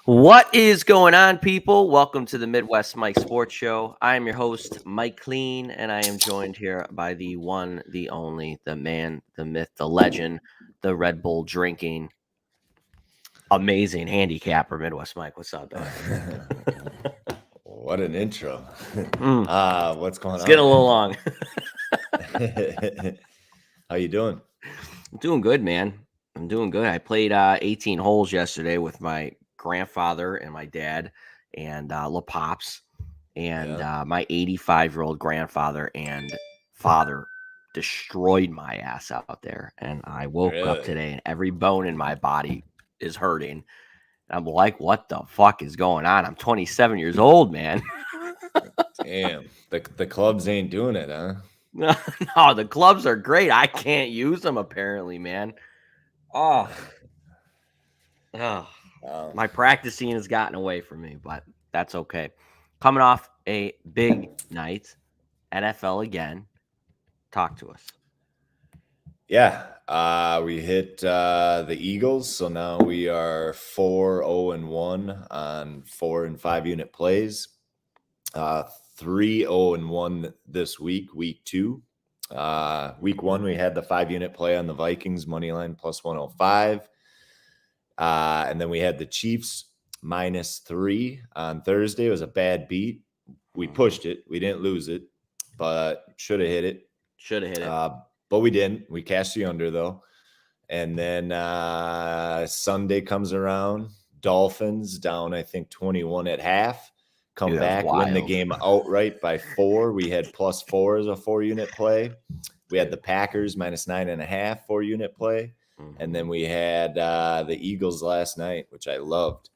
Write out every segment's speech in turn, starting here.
What is going on, people? Welcome to the Midwest Mike Sports Show. I am your host, Mike Klean, and I am joined here by the one, the only, the man, the myth, the legend, the Red Bull drinking, amazing handicapper, Midwest Mike. What's up, dog? What an intro. What's going It's on, getting a little long. man? How you doing? I'm doing good, man. I'm doing good. I played 18 holes yesterday with my grandfather and my dad and La Pops and Yeah. my 85-year-old grandfather and father destroyed my ass out there. And I woke up Really? today and every bone in my body is hurting. I'm like, what the fuck is going on? I'm 27 years old, man. Damn. The clubs ain't doing it, huh? No, the clubs are great. I can't use them apparently, man. Oh, oh. Wow. My practicing has gotten away from me, but that's okay. Coming off a big night, NFL again. Talk to us. Yeah. We hit the Eagles, so now we are 4-0-1 on 4 and 5 unit plays. 3-0-1 this week 2. Week 1, we had the 5 unit play on the Vikings, money line plus 105. And then we had the Chiefs -3 on Thursday. It was a bad beat. We pushed it. We didn't lose it, but should have hit it. Should have hit it. But we didn't. We cashed the under, though. And then Sunday comes around. Dolphins down, I think, 21 at half. Come Dude, back, win the game outright by 4. We had +4 as a 4 unit play. We had the Packers -9.5 4 unit play. And then we had the Eagles last night, which I loved.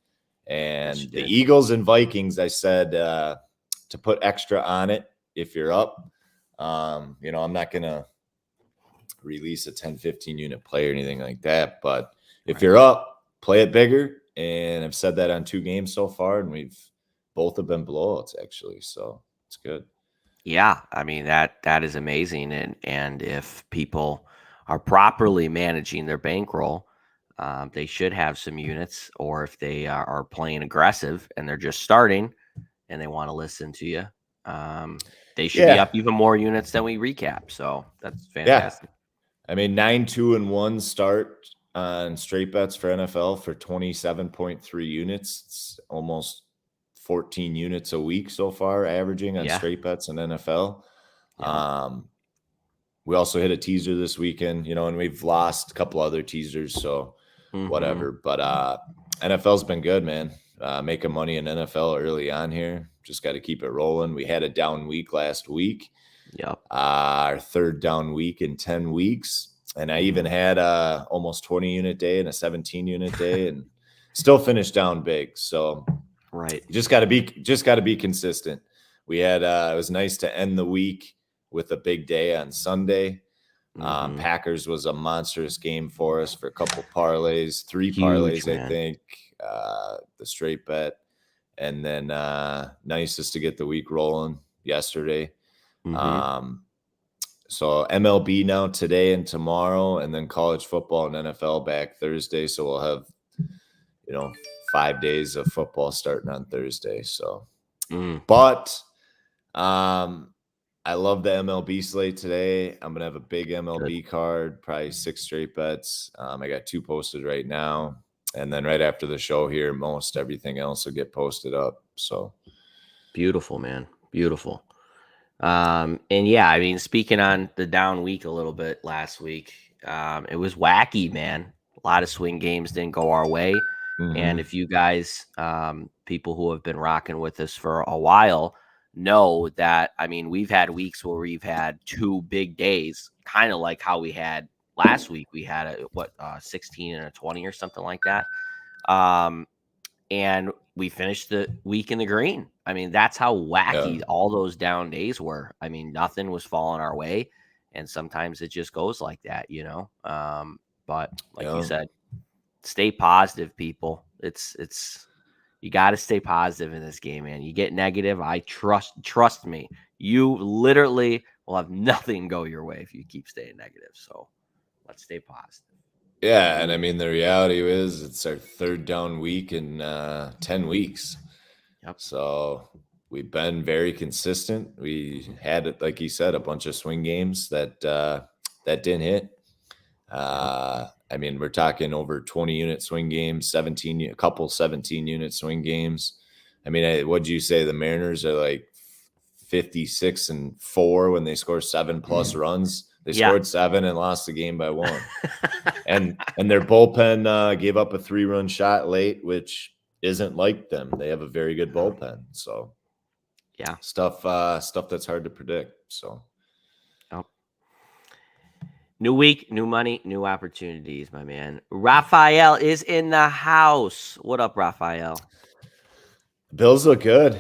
And Yes, the Eagles and Vikings, I said to put extra on it if you're up. I'm not going to release a 10-15 unit play or anything like that. But if you're up, play it bigger. And I've said that on 2 games so far, and both have been blowouts, actually. So it's good. Yeah, I mean that is amazing, and if people are properly managing their bankroll, they should have some units. Or if they are playing aggressive and they're just starting and they want to listen to you, they should be up even more units than we recap. So that's fantastic. I mean, 9-2-1 start on straight bets for NFL for 27.3 units. It's almost 14 units a week so far, averaging on straight bets in NFL. Yeah. We also hit a teaser this weekend, and we've lost a couple other teasers, so whatever. But NFL's been good, man. Making money in NFL early on here. Just got to keep it rolling. We had a down week last week. Yep. Our third down week in 10 weeks. And I even had a almost 20 unit day and a 17 unit day and still finished down big. So right. You just got to be consistent. We had it was nice to end the week with a big day on Sunday. Packers was a monstrous game for us for a couple parlays, 3 parlays, man. I think, the straight bet. And then nice just to get the week rolling yesterday. So MLB now today and tomorrow, and then college football and NFL back Thursday. So we'll have, 5 days of football starting on Thursday. So, but I love the MLB slate today. I'm going to have a big MLB card, probably 6 straight bets. I got 2 posted right now. And then right after the show here, most everything else will get posted up. So beautiful, man. Beautiful. And yeah, I mean, speaking on the down week a little bit last week, it was wacky, man. A lot of swing games didn't go our way. And if you guys, people who have been rocking with us for a while, know that, I mean, we've had weeks where we've had 2 big days, kind of like how we had last week. We had a 16 and a 20 or something like that. And we finished the week in the green. I mean, that's how wacky all those down days were. I mean, nothing was falling our way. And sometimes it just goes like that, but like you said, stay positive, people. It's you got to stay positive in this game, man. You get negative, trust me, you literally will have nothing go your way if you keep staying negative. So let's stay positive. Yeah, and I mean the reality is it's our third down week in 10 weeks. Yep. So we've been very consistent. We had, like you said, a bunch of swing games that didn't hit. Yep. I mean, we're talking over 20 unit swing games, a couple 17 unit swing games. I mean, what'd you say? The Mariners are like 56-4 when they score 7+ runs. They Yeah. scored 7 and lost the game by 1. And their bullpen gave up a 3-run shot late, which isn't like them. They have a very good bullpen. So Yeah. stuff that's hard to predict. So Yep. New week, new money, new opportunities, my man. Raphael is in the house. What up, Raphael? the Bills look good.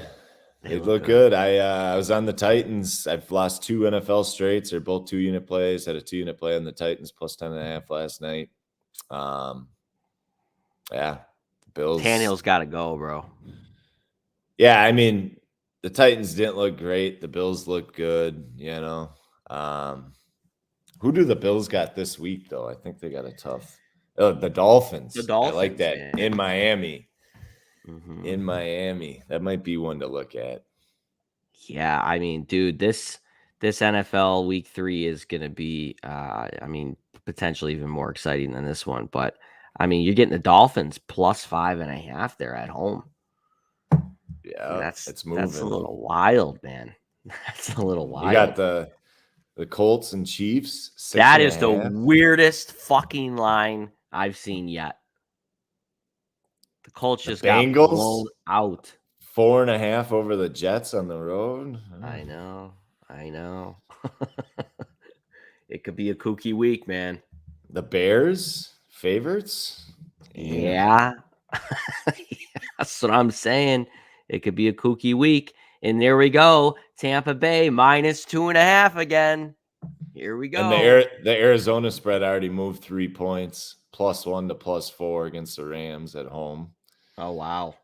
They They look look good. good. I was on the Titans. I've lost 2 NFL straights. They're both 2-unit plays. Had a 2-unit play on the Titans plus 10.5 last night. Yeah, the Bills. Tannehill's got to go, bro. Yeah, I mean, the Titans didn't look great. The Bills look good. Who do the Bills got this week though? I think they got a tough. Oh, the The Dolphins. I like Dolphins, that man. in Miami. Mm-hmm. In Miami, that might be one to look at. Yeah, I mean, dude, this NFL week 3 is gonna be I mean, potentially even more exciting than this one. But I mean, you're getting the Dolphins plus 5.5 there at home. Yeah, it's That's a moving. little wild, man. That's a little You got wild. the Colts and Chiefs six That and a is the half. weirdest fucking line I've seen yet. The Colts The just got Bengals blown out. 4.5 over the Jets on the road. I know. I know. It could be a kooky week, man. The Bears favorites. Damn. Yeah. That's what I'm saying. It could be a kooky week. And there we go. Tampa Bay minus 2.5 again. Here we And go. the Arizona spread already moved 3 points, +1 to +4 against the Rams at home. Oh, wow.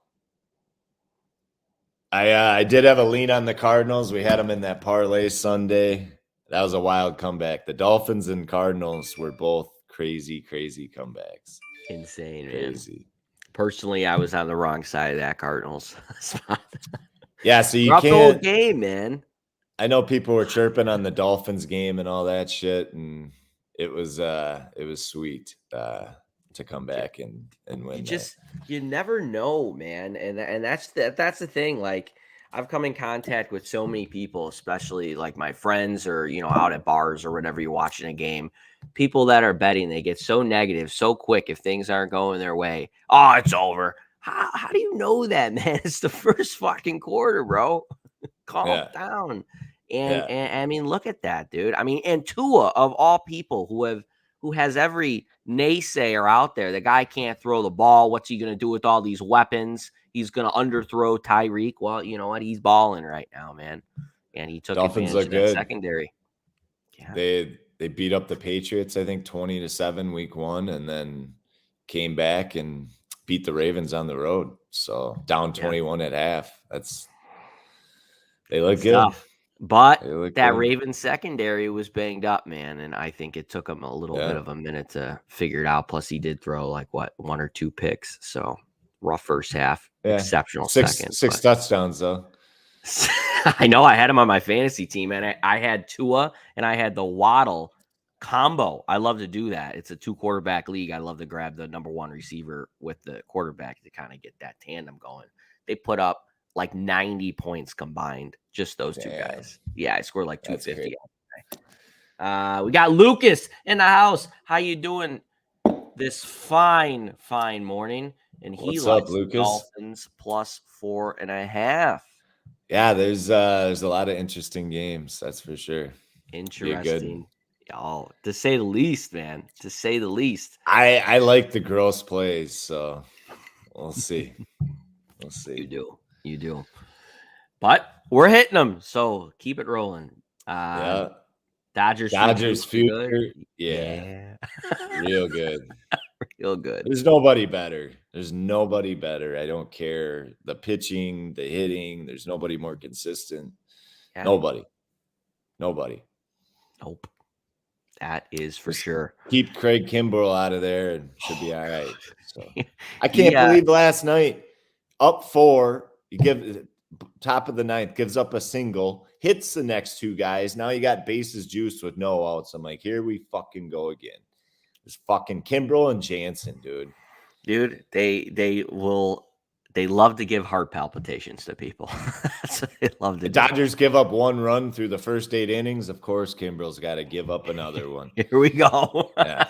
I did have a lean on the Cardinals. We had them in that parlay Sunday. That was a wild comeback. The Dolphins and Cardinals were both crazy, crazy comebacks. Insane, man. Crazy. Personally, I was on the wrong side of that Cardinals spot. Yeah, so you Throughout the whole can't. game, man. I know people were chirping on the Dolphins game and all that shit, and it was sweet to come back and You win that. just you never know, man. And that's the thing. Like I've come in contact with so many people, especially like my friends or out at bars or whatever you're watching a game. People that are betting, they get so negative so quick if things aren't going their way. Oh, it's over. How do you know that, man? It's the first fucking quarter, bro. Calm Yeah, down. And, yeah. and I mean, look at that, dude. I mean, and Tua of all people who has every naysayer out there. The guy can't throw the ball. What's he gonna do with all these weapons? He's gonna underthrow Tyreek. Well, you know what? He's balling right now, man. And he took Dolphins advantage look of that good. secondary. Yeah. They beat up the Patriots, I think 20-7 week 1, and then came back and beat the Ravens on the road. So down Yeah. 21 at half. They Good look good. stuff. But They look that good. Ravens secondary was banged up, man, and I think it took him a little bit Yeah. of a minute to figure it out. Plus, he did throw like what 1 or 2 picks, so rough first half, Yeah. exceptional Six second. six But touchdowns though. I know I had him on my fantasy team, and I had Tua and I had the Waddle combo. I love to do that. It's a 2 quarterback league. I love to grab the number 1 receiver with the quarterback to kind of get that tandem going. They put up like 90 points combined, just those 2 Damn. guys. Yeah, I scored like That's crazy. 250. We got Lucas in the house. How you doing this fine morning? And he What's up, likes Lucas? Dolphins plus 4.5. Yeah, there's a lot of interesting games, that's for sure. Be a good. Interesting. Oh, to say the least, man. To say the least. I like the gross plays, so we'll see. We'll You see. do. You do. But we're hitting them, so keep it rolling. Yeah. Dodgers future Dodgers looking good. future. Yeah. Yeah. Real good. Real good. There's nobody better. There's nobody better. I don't care the pitching, the hitting. There's nobody more consistent. Yeah. Nobody. Nobody. Nope. That is for Just sure. keep Craig Kimbrell out of there and should be all right. So I He can't believe last night up 4, you give top of the ninth, gives up a single, hits the next 2 guys. Now you got bases juiced with no outs. I'm like, here we fucking go again. It's fucking Kimbrell and Jansen, dude. They love to give heart palpitations to people. That's what they love to The do. Dodgers give up 1 run through the first 8 innings. Of course, Kimbrell's got to give up another one. Here we go. Yeah.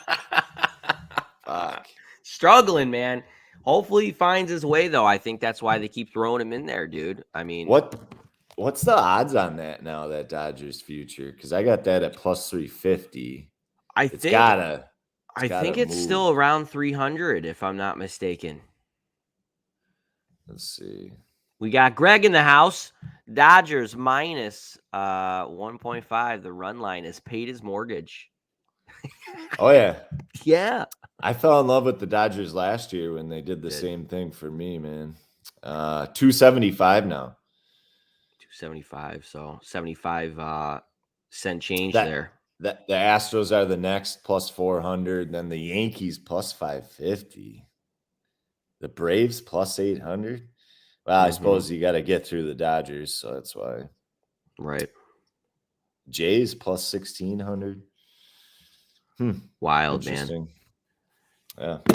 Fuck. Struggling, man. Hopefully he finds his way, though. I think that's why they keep throwing him in there, dude. I mean, what's the odds on that now, that Dodgers future? Because I got that at plus 350. I It's think it's move. still around 300, if I'm not mistaken. Let's see. We got Greg in the house. Dodgers minus 1.5. The run line has paid his mortgage. Oh, yeah. Yeah. I fell in love with the Dodgers last year when they did the same thing for me, man. 275 now. 275. So 75 cent change there. The Astros are the next plus 400. Then the Yankees plus 550. The Braves plus 800. Well, I suppose you got to get through the Dodgers, so that's why. Right. Jays plus 1,600. Wild, man.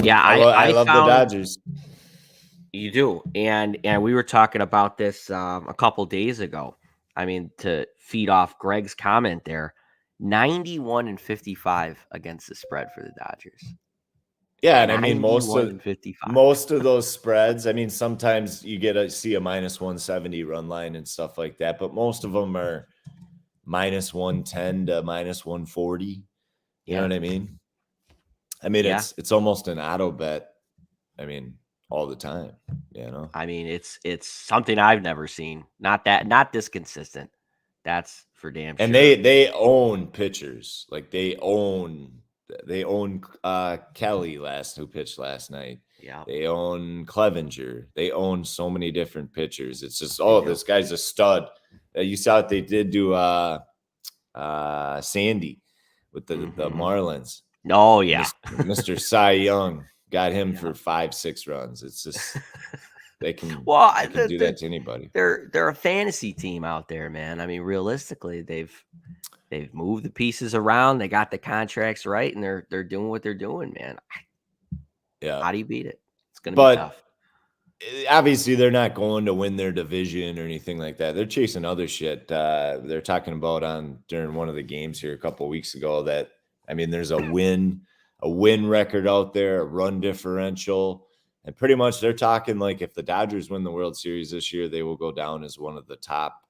Yeah, I love the Dodgers. You do, and we were talking about this a couple days ago. I mean, to feed off Greg's comment there, 91-55 against the spread for the Dodgers. Yeah, and I mean most of those spreads. I mean, sometimes you get to see a minus 170 run line and stuff like that, but most of them are minus 110 to minus 140. You know what I mean? I mean, it's almost an auto bet. I mean, all the time. You know. I mean, it's something I've never seen. Not this consistent. That's for damn sure. And they own pitchers. Like they own Kelly who pitched last night. Yeah. They own Clevenger. They own so many different pitchers. It's just, this guy's a stud. You saw what they did to Sandy with the Marlins. Oh, yeah. Mr. Cy Young got him for 5-6 runs. It's just they can do that to anybody. They're a fantasy team out there, man. I mean, realistically, they've moved the pieces around. They got the contracts right, and they're doing what they're doing, man. Yeah. How do you beat it? It's going to be tough. Obviously, they're not going to win their division or anything like that. They're chasing other shit. They're talking about during one of the games here a couple of weeks ago that, I mean, there's a win record out there, a run differential. And pretty much they're talking like if the Dodgers win the World Series this year, they will go down as one of the top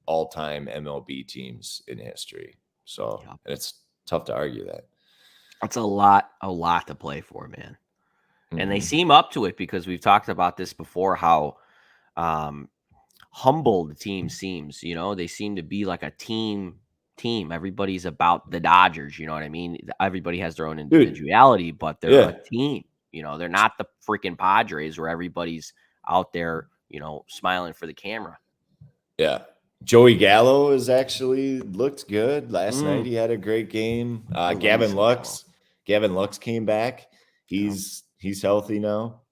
all-time MLB teams in history. So and it's tough to argue that. That's a lot to play for, man. And they seem up to it because we've talked about this before, how humble the team seems. You know, they seem to be like a team. Everybody's about the Dodgers. You know what I mean? Everybody has their own individuality, but they're a team. You know, they're not the freaking Padres where everybody's out there, you know, smiling for the camera. Yeah. Joey Gallo has actually looked good. Last night he had a great game. Gavin Lux came back. He's healthy now.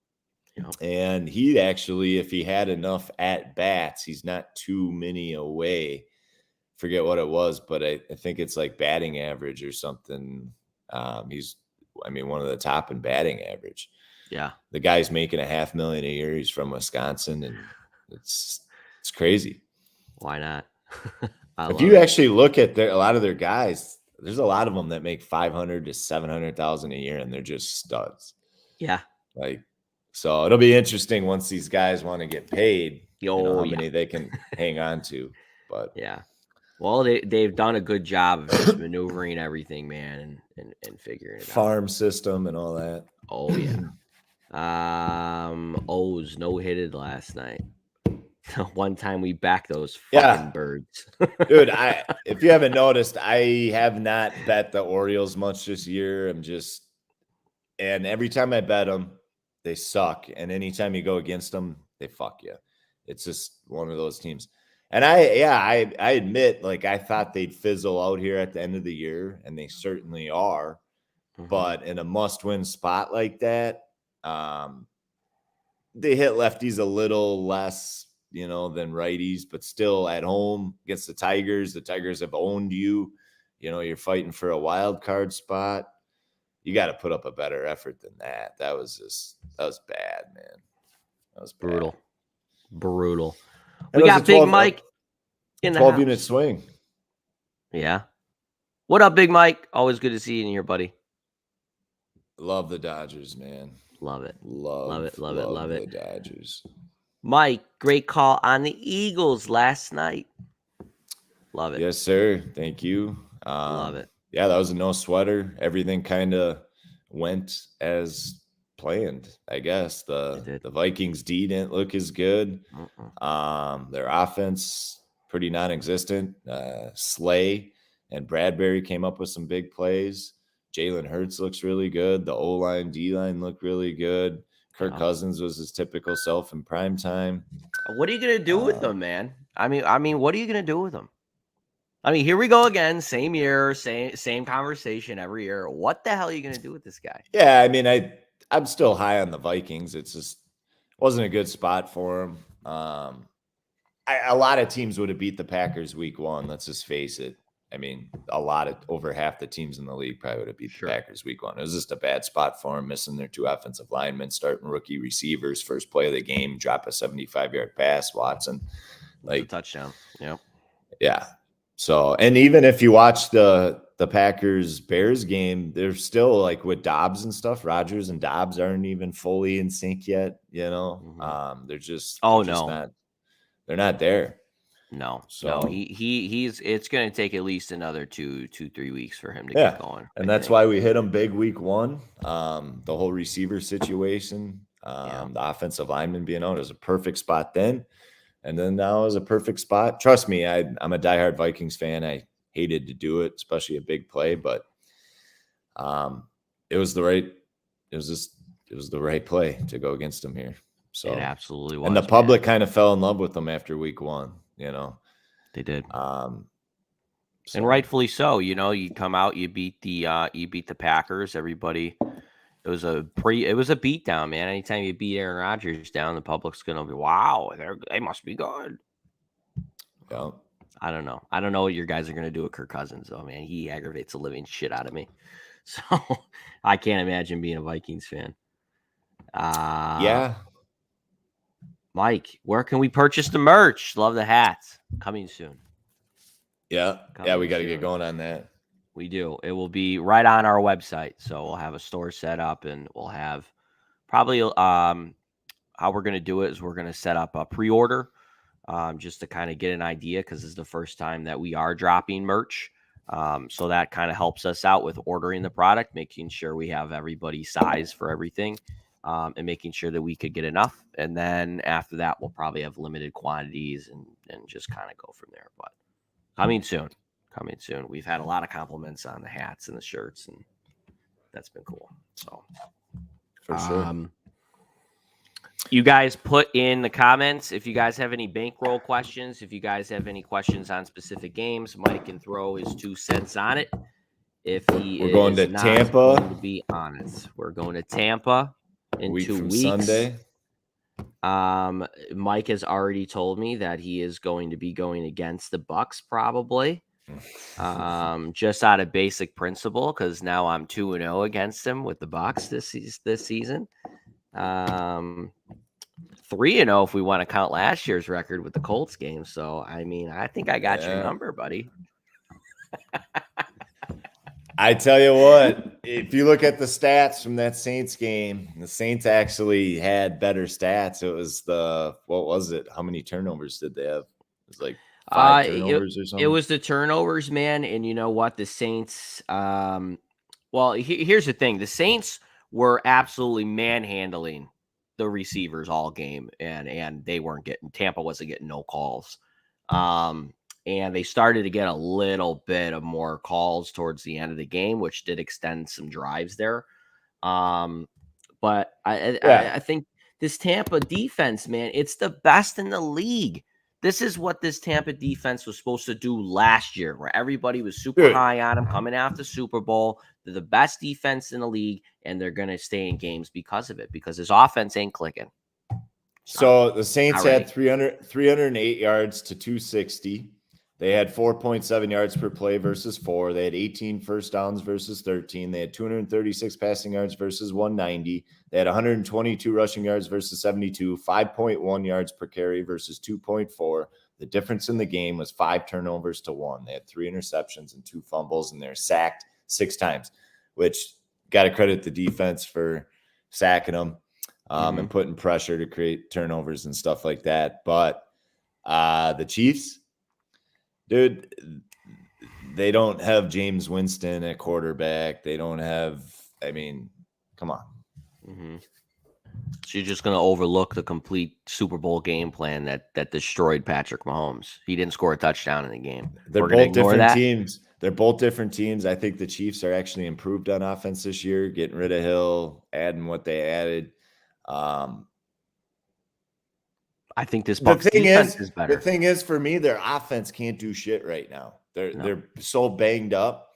Yep. And he actually, if he had enough at bats, he's not too many away. Forget what it was, but I think it's like batting average or something. He's one of the top in batting average. Yeah. The guy's making $500,000 a year. He's from Wisconsin, and it's crazy. Why not? If you actually look at a lot of their guys, there's a lot of them that make $500,000 to $700,000 a year, and they're just studs. Yeah. So it'll be interesting once these guys want to get paid. How many they can hang on to. But yeah. Well, they've done a good job of just maneuvering everything, man, and figuring it out. Farm system and all that. Oh, yeah. O's no-hitted last night. One time we backed those fucking birds. Dude, if you haven't noticed, I have not bet the Orioles much this year. And every time I bet them, they suck. And anytime you go against them, they fuck you. It's just one of those teams. And I admit, like, I thought they'd fizzle out here at the end of the year, and they certainly are. But in a must-win spot like that, they hit lefties a little less, than righties, but still at home against the Tigers. The Tigers have owned you. You're fighting for a wild card spot. You got to put up a better effort than that. That was bad, man. That was bad. Brutal. And We got Big Mike in the 12-unit swing. Yeah. What up, Big Mike? Always good to see you here, buddy. Love the Dodgers, man. Love it. Love it. The Dodgers. Mike, great call on the Eagles last night. Love it. Yes, sir. Thank you. Love it. Yeah, that was a no sweater. Everything kind of went as planned, I guess. The Vikings D didn't look as good. Their offense pretty non-existent. Slay and Bradbury came up with some big plays. Jalen Hurts looks really good. The O-line, D-line looked really good. Kirk Cousins was his typical self in prime time. What are you gonna do with them, man? I mean, what are you gonna do with them? I mean, here we go again. Same year, same conversation every year. What the hell are you gonna do with this guy? Yeah, I mean, I'm still high on the Vikings. It's just wasn't a good spot for him. A lot of teams would have beat the Packers week 1. Let's just face it. I mean, over half the teams in the league probably would have beat the Packers week 1. It was just a bad spot for them, missing their 2 offensive linemen, starting rookie receivers, first play of the game, drop a 75-yard pass, Watson. Like a touchdown. Yep. Yeah. So, and even if you watch the Packers-Bears game, they're still like with Dobbs and stuff. Rodgers and Dobbs aren't even fully in sync yet, They're just they're not there. No, so he's it's going to take at least another 2-3 weeks for him to get going. And that's why we hit him big week 1. The whole receiver situation, the offensive lineman being out is a perfect spot then. And then now is a perfect spot. Trust me, I'm a diehard Vikings fan. I hated to do it, especially a big play, but it was the right play to go against him here. So it absolutely was. And the public kind of fell in love with them after week 1, They did. And rightfully so. You come out, you beat the Packers. Everybody, it was a beatdown, man. Anytime you beat Aaron Rodgers down, the public's gonna be, wow, they must be good. Yeah. I don't know. I don't know what your guys are gonna do with Kirk Cousins, though, man. He aggravates the living shit out of me. So I can't imagine being a Vikings fan. Yeah. Mike, where can we purchase the merch? Love the hats. Coming soon. Yeah. We got to get going on that. We do. It will be right on our website. So we'll have a store set up, and we'll have probably how we're going to do it is we're going to set up a pre-order just to kind of get an idea, because this is the first time that we are dropping merch. So that kind of helps us out with ordering the product, making sure we have everybody's size for everything. And making sure that we could get enough. And then after that, we'll probably have limited quantities and just kind of go from there. But coming soon. We've had a lot of compliments on the hats and the shirts, and that's been cool. So for sure. You guys put in the comments if you guys have any bankroll questions, if you guys have any questions on specific games. Mike can throw his 2 cents on it. If we're going to Tampa, to be honest, we're going to Tampa. In 2 weeks. Sunday. Mike has already told me that he is going to be going against the Bucks probably. Just out of basic principle, because now I'm 2-0 against him with the Bucks this season. 3-0 if we want to count last year's record with the Colts game. So I mean, I think I got your number, buddy. I tell you what, if you look at the stats from that Saints game, the Saints actually had better stats. It was what was it? How many turnovers did they have? It was like 5 turnovers or something. It was the turnovers, man. And you know what? The Saints, well, here's the thing. The Saints were absolutely manhandling the receivers all game, and Tampa wasn't getting no calls. And they started to get a little bit of more calls towards the end of the game, which did extend some drives there. But I think this Tampa defense, man, it's the best in the league. This is what this Tampa defense was supposed to do last year, where everybody was super high on them coming after Super Bowl. They're the best defense in the league, and they're going to stay in games because of it, because his offense ain't clicking. So the Saints had 308 yards to 260. They had 4.7 yards per play versus 4. They had 18 first downs versus 13. They had 236 passing yards versus 190. They had 122 rushing yards versus 72, 5.1 yards per carry versus 2.4. The difference in the game was 5 turnovers to 1. They had 3 interceptions and 2 fumbles, and they're sacked 6 times, which got to credit the defense for sacking them and putting pressure to create turnovers and stuff like that. But the Chiefs, dude, they don't have James Winston at quarterback. They don't have, I mean, come on. So you're just going to overlook the complete Super Bowl game plan that destroyed Patrick Mahomes. He didn't score a touchdown in the game. They're both different teams. They're both different teams. I think the Chiefs are actually improved on offense this year, getting rid of Hill, adding what they added. I think this Bucs defense is better. The thing is, for me, their offense can't do shit right now. They're so banged up.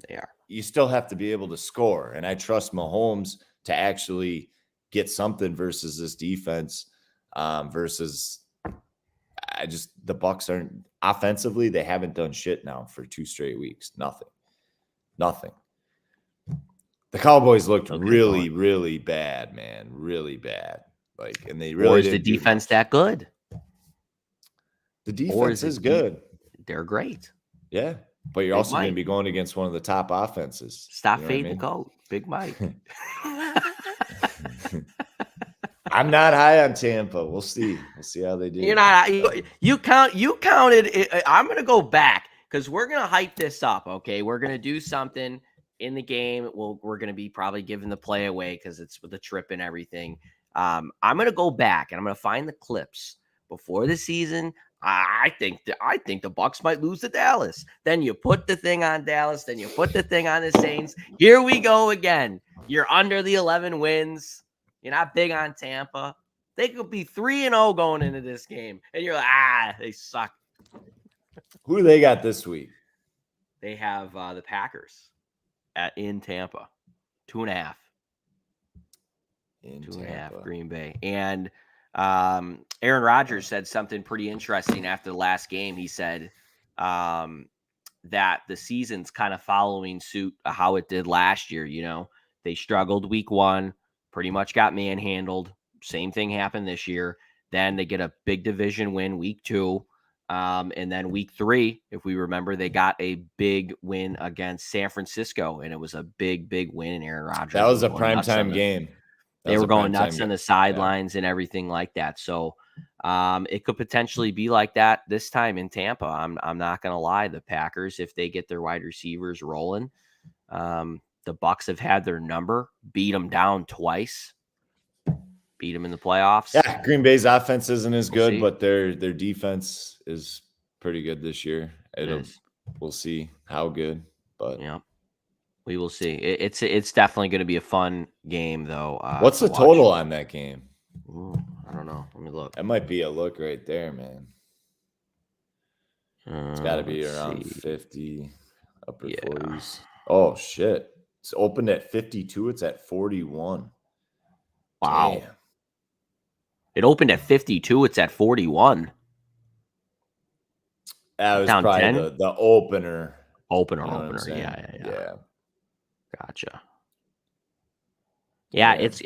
They are. You still have to be able to score, and I trust Mahomes to actually get something versus this defense. Versus, the Bucs aren't offensively. They haven't done shit now for 2 straight weeks. Nothing. The Cowboys looked really bad, man. Really bad. And they really. Or is the defense that good? The defense is good. They're great. Yeah, but you're also going to be going against one of the top offenses. Stop fading the coat, Big Mike. I'm not high on Tampa. We'll see. We'll see how they do. You're not. You counted. I'm going to go back because we're going to hype this up. Okay, we're going to do something in the game. We're going to be probably giving the play away because it's with the trip and everything. I'm going to go back and I'm going to find the clips before the season. I think the Bucs might lose to Dallas. Then you put the thing on Dallas. Then you put the thing on the Saints. Here we go again. You're under the 11 wins. You're not big on Tampa. They could be 3-0 going into this game, and you're like, they suck. Who do they got this week? They have the Packers in Tampa, 2.5. 2.5 Green Bay. And Aaron Rodgers said something pretty interesting after the last game. He said that the season's kind of following suit of how it did last year. You know, they struggled week 1, pretty much got manhandled. Same thing happened this year. Then they get a big division win week 2. And then week 3, if we remember, they got a big win against San Francisco, and it was a big win. And Aaron Rodgers. That was a primetime game. They were going nuts on the sidelines and everything like that. So it could potentially be like that this time in Tampa. I'm not going to lie. The Packers, if they get their wide receivers rolling, the Bucs have had their number, beat them down twice, beat them in the playoffs. Yeah, Green Bay's offense isn't as good, but their defense is pretty good this year. We'll see how good, but yeah. We will see. It's definitely going to be a fun game, though. What's the total on that game? Ooh, I don't know. Let me look. That might be a look right there, man. It's got to be around 50, upper 40s. Oh, shit. It's opened at 52. It's at 41. Wow. Damn. It opened at 52. It's at 41. That was down probably 10? The opener. Opener. Yeah. Gotcha. Yeah, it's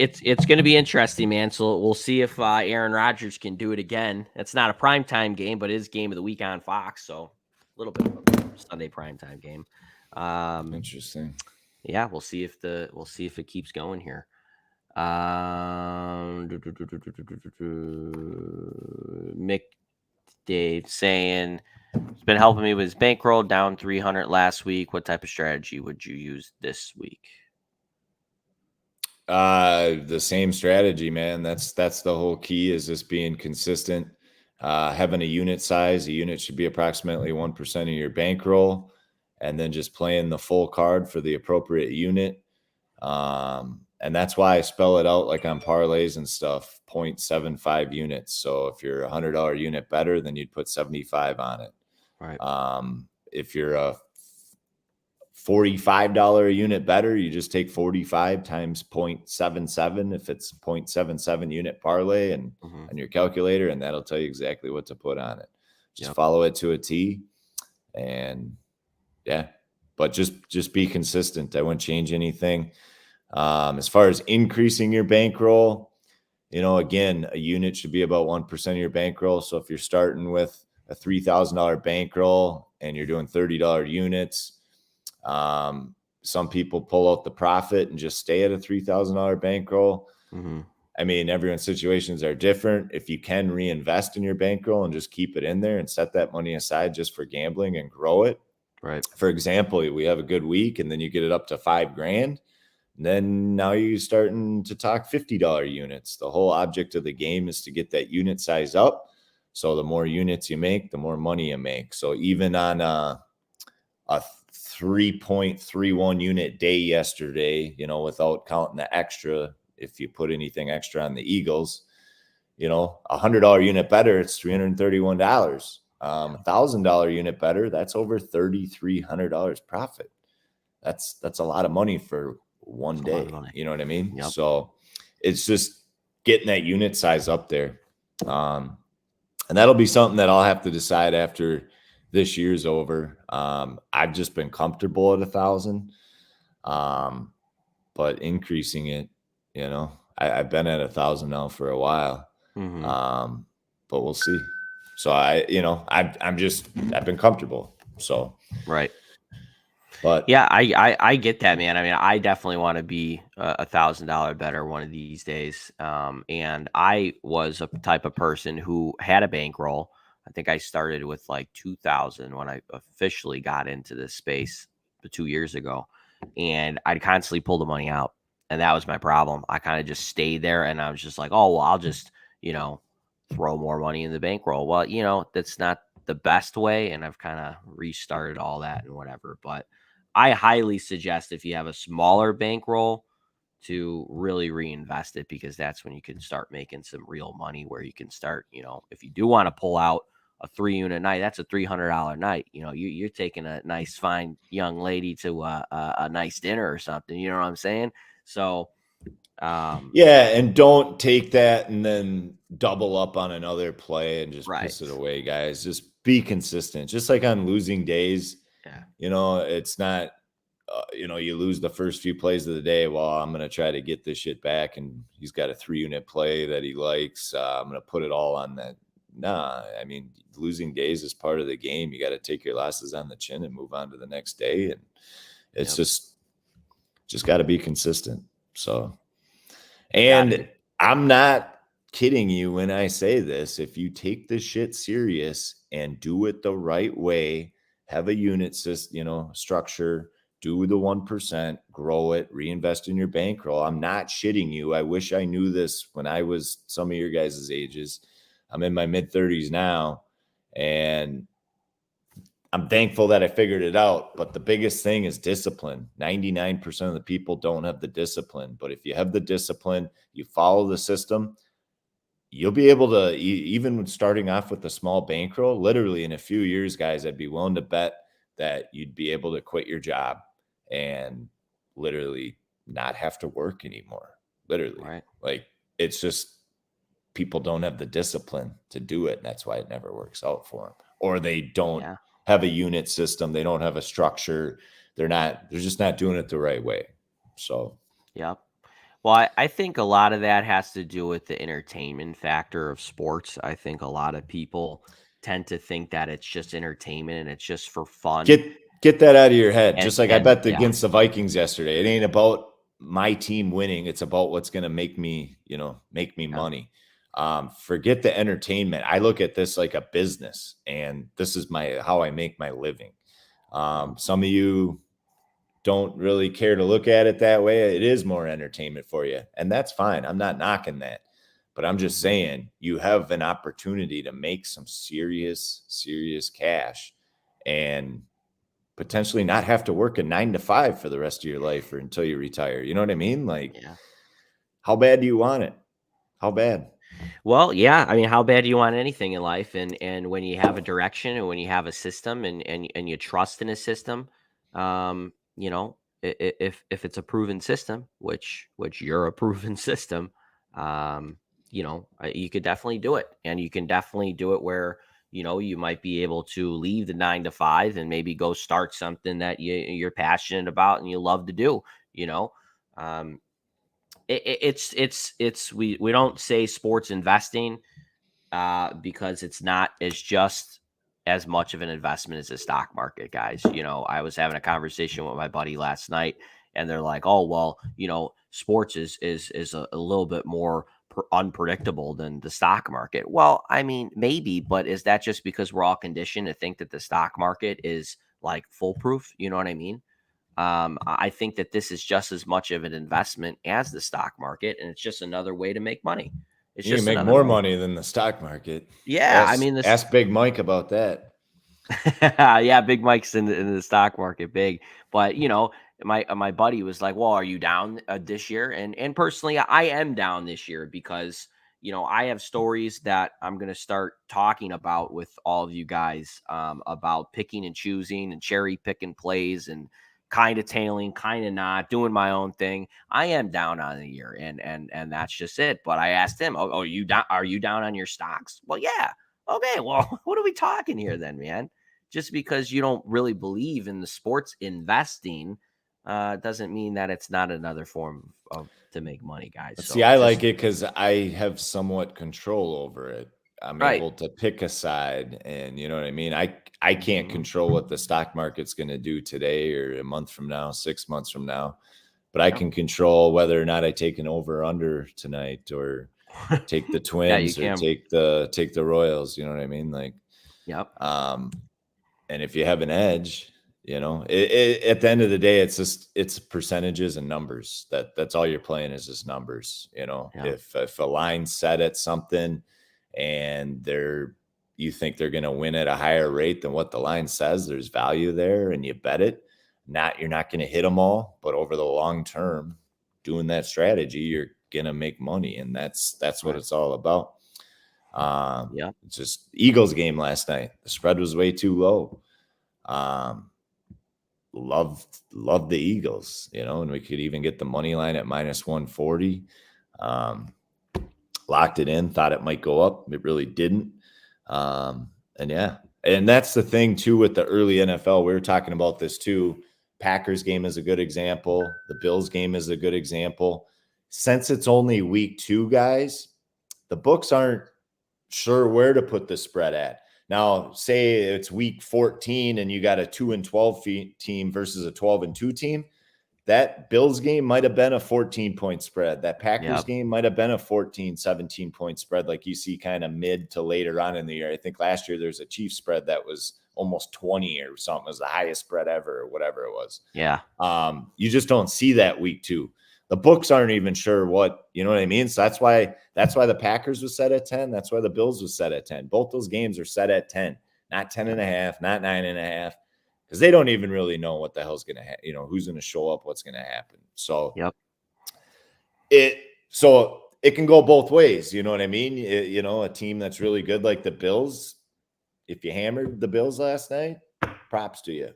going to be interesting, man. So we'll see if Aaron Rodgers can do it again. It's not a primetime game, but it is game of the week on Fox, so a little bit of a Sunday primetime game. Interesting. Yeah, we'll see if it keeps going here. Mick Dave saying he's been helping me with his bankroll, down 300 last week. What type of strategy would you use this week? The same strategy, man. That's the whole key, is just being consistent. Having a unit size. A unit should be approximately 1% of your bankroll, and then just playing the full card for the appropriate unit. And And that's why I spell it out like on parlays and stuff, 0.75 units. So if you're a $100 unit better, then you'd put 75 on it. Right. If you're a $45 a unit better, you just take 45 times 0.77 if it's 0.77 unit parlay and on your calculator, and that'll tell you exactly what to put on it. Just follow it to a T, and yeah, but just be consistent. I wouldn't change anything. As far as increasing your bankroll, again, a unit should be about 1% of your bankroll. So if you're starting with a $3,000 bankroll and you're doing $30 units, some people pull out the profit and just stay at a $3,000 bankroll. I mean, everyone's situations are different. If you can reinvest in your bankroll and just keep it in there and set that money aside just for gambling and grow it. Right. For example, we have a good week and then you get it up to $5,000. Then now you're starting to talk $50 units. The whole object of the game is to get that unit size up. So the more units you make, the more money you make. So even on a 3.31 unit day yesterday, without counting the extra, if you put anything extra on the Eagles, $100 unit better, it's $331. $1,000 unit better, that's over $3,300 profit. That's a lot of money for one day. You know what I mean? Yep. So it's just getting that unit size up there. And that'll be something that I'll have to decide after this year's over. I've just been comfortable at 1,000. But increasing it, I've been at 1,000 now for a while. But we'll see. So I've been comfortable. So right. But yeah, I get that, man. I mean, I definitely want to be $1,000 better one of these days. And I was a type of person who had a bankroll. I think I started with like 2,000 when I officially got into this space 2 years ago, and I'd constantly pull the money out, and that was my problem. I kind of just stayed there, and I was just like, oh well, I'll just throw more money in the bankroll. Well, that's not the best way, and I've kind of restarted all that and whatever, but I highly suggest if you have a smaller bankroll to really reinvest it, because that's when you can start making some real money, where you can start, if you do want to pull out a 3-unit night, that's a $300 night. You're taking a nice, fine young lady to a nice dinner or something. You know what I'm saying? So, yeah, and don't take that and then double up on another play and just piss it away, guys. Just be consistent. Just like on losing days. Yeah. It's not, you lose the first few plays of the day. Well, I'm going to try to get this shit back. And he's got a 3-unit play that he likes. I'm going to put it all on that. Nah, I mean, losing days is part of the game. You got to take your losses on the chin and move on to the next day. And it's just got to be consistent. So, and I'm not kidding you when I say this. If you take this shit serious and do it the right way, have a unit system, structure, do the 1%, grow it, reinvest in your bankroll. I'm not shitting you. I wish I knew this when I was some of your guys' ages. I'm in my mid-30s now, and I'm thankful that I figured it out. But the biggest thing is discipline. 99% of the people don't have the discipline. But if you have the discipline, you follow the system, you'll be able to, even starting off with a small bankroll, literally in a few years, guys, I'd be willing to bet that you'd be able to quit your job and literally not have to work anymore. Literally. Right. Like, it's just people don't have the discipline to do it. And that's why it never works out for them. Or they don't have a unit system. They don't have a structure. They're just not doing it the right way. So, yep. Well, I think a lot of that has to do with the entertainment factor of sports. I think a lot of people tend to think that it's just entertainment and it's just for fun. Get that out of your head. Just like I bet against the Vikings yesterday. It ain't about my team winning. It's about what's going to make me money. Forget the entertainment. I look at this like a business, and this is how I make my living. Some of you don't really care to look at it that way. It is more entertainment for you, and that's fine. I'm not knocking that, but I'm just saying you have an opportunity to make some serious cash and potentially not have to work a 9 to 5 for the rest of your life or until you retire. You know what I mean? Like, How bad do you want it? How bad? Well, yeah. I mean, how bad do you want anything in life? And when you have a direction and when you have a system and you trust in a system, you know, if it's a proven system, which you're a proven system, um, you could definitely do it, and you can definitely do it where you might be able to leave the 9 to 5 and maybe go start something that you're passionate about and you love to do. You know, um, it's we don't say sports investing because it's not as just as much of an investment as the stock market, guys. I was having a conversation with my buddy last night, and they're like, "Oh, well, sports is a little bit more unpredictable than the stock market." Well, I mean, maybe, but is that just because we're all conditioned to think that the stock market is like foolproof? You know what I mean? I think that this is just as much of an investment as the stock market, and it's just another way to make money. It's You can just make another more way. money than the stock market. Yeah, I Ask mean this. ask Big Mike about that. Yeah, Big Mike's in the stock market, big. But my buddy was like, "Well, are you down this year?" And personally, I am down this year because I have stories that I'm going to start talking about with all of you guys about picking and choosing and cherry picking plays and kind of tailing, kind of not doing my own thing. I am down on the year, and that's just it. But I asked him, "Oh, you down? Are you down on your stocks?" Well, yeah. Okay, well, what are we talking here then, man? Just because you don't really believe in the sports investing doesn't mean that it's not another form of to make money, guys. See, So I just like it because I have somewhat control over it. I'm right. able to pick a side, and you know what I mean. I can't Hmm. control what the stock market's going to do today or a month from now, 6 months from now, but I Yep. can control whether or not I take an over under tonight or take the Yeah, you Twins or can. take the Royals. You know what I mean? Like, Yep. um, and if you have an edge, at the end of the day, it's percentages and numbers. That's all you're playing is just numbers. Yep. If a line's set at something and you think they're going to win at a higher rate than what the line says, there's value there, and you bet it. You're not going to hit them all, but over the long term, doing that strategy, you're going to make money, and that's what Right. it's all about. Yep. It's just Eagles game last night. The spread was way too low. Um, loved the Eagles, and we could even get the money line at minus 140. Um, Locked it in, thought it might go up. It really didn't. And yeah, and that's the thing too with the early NFL. We were talking about this too. Packers game is a good example. The Bills game is a good example. Since it's only week 2, guys, the books aren't sure where to put the spread at. Now, say it's week 14 and you got a 2-12 team versus a 12-2 team. That Bills game might have been a 14-point spread. That Packers Yep. game might have been a 14, 17-point spread like you see kind of mid to later on in the year. I think last year there's a Chiefs spread that was almost 20 or something. It was the highest spread ever or whatever it was. Yeah. You just don't see that week 2. The books aren't even sure what, you know what I mean? So that's why the Packers was set at 10. That's why the Bills was set at 10. Both those games are set at 10, not 10 and a half, not 9.5, because they don't even really know what the hell's going to happen, who's going to show up, what's going to happen. So Yep. it can go both ways. You know what I mean? A team that's really good like the Bills, if you hammered the Bills last night, props to you.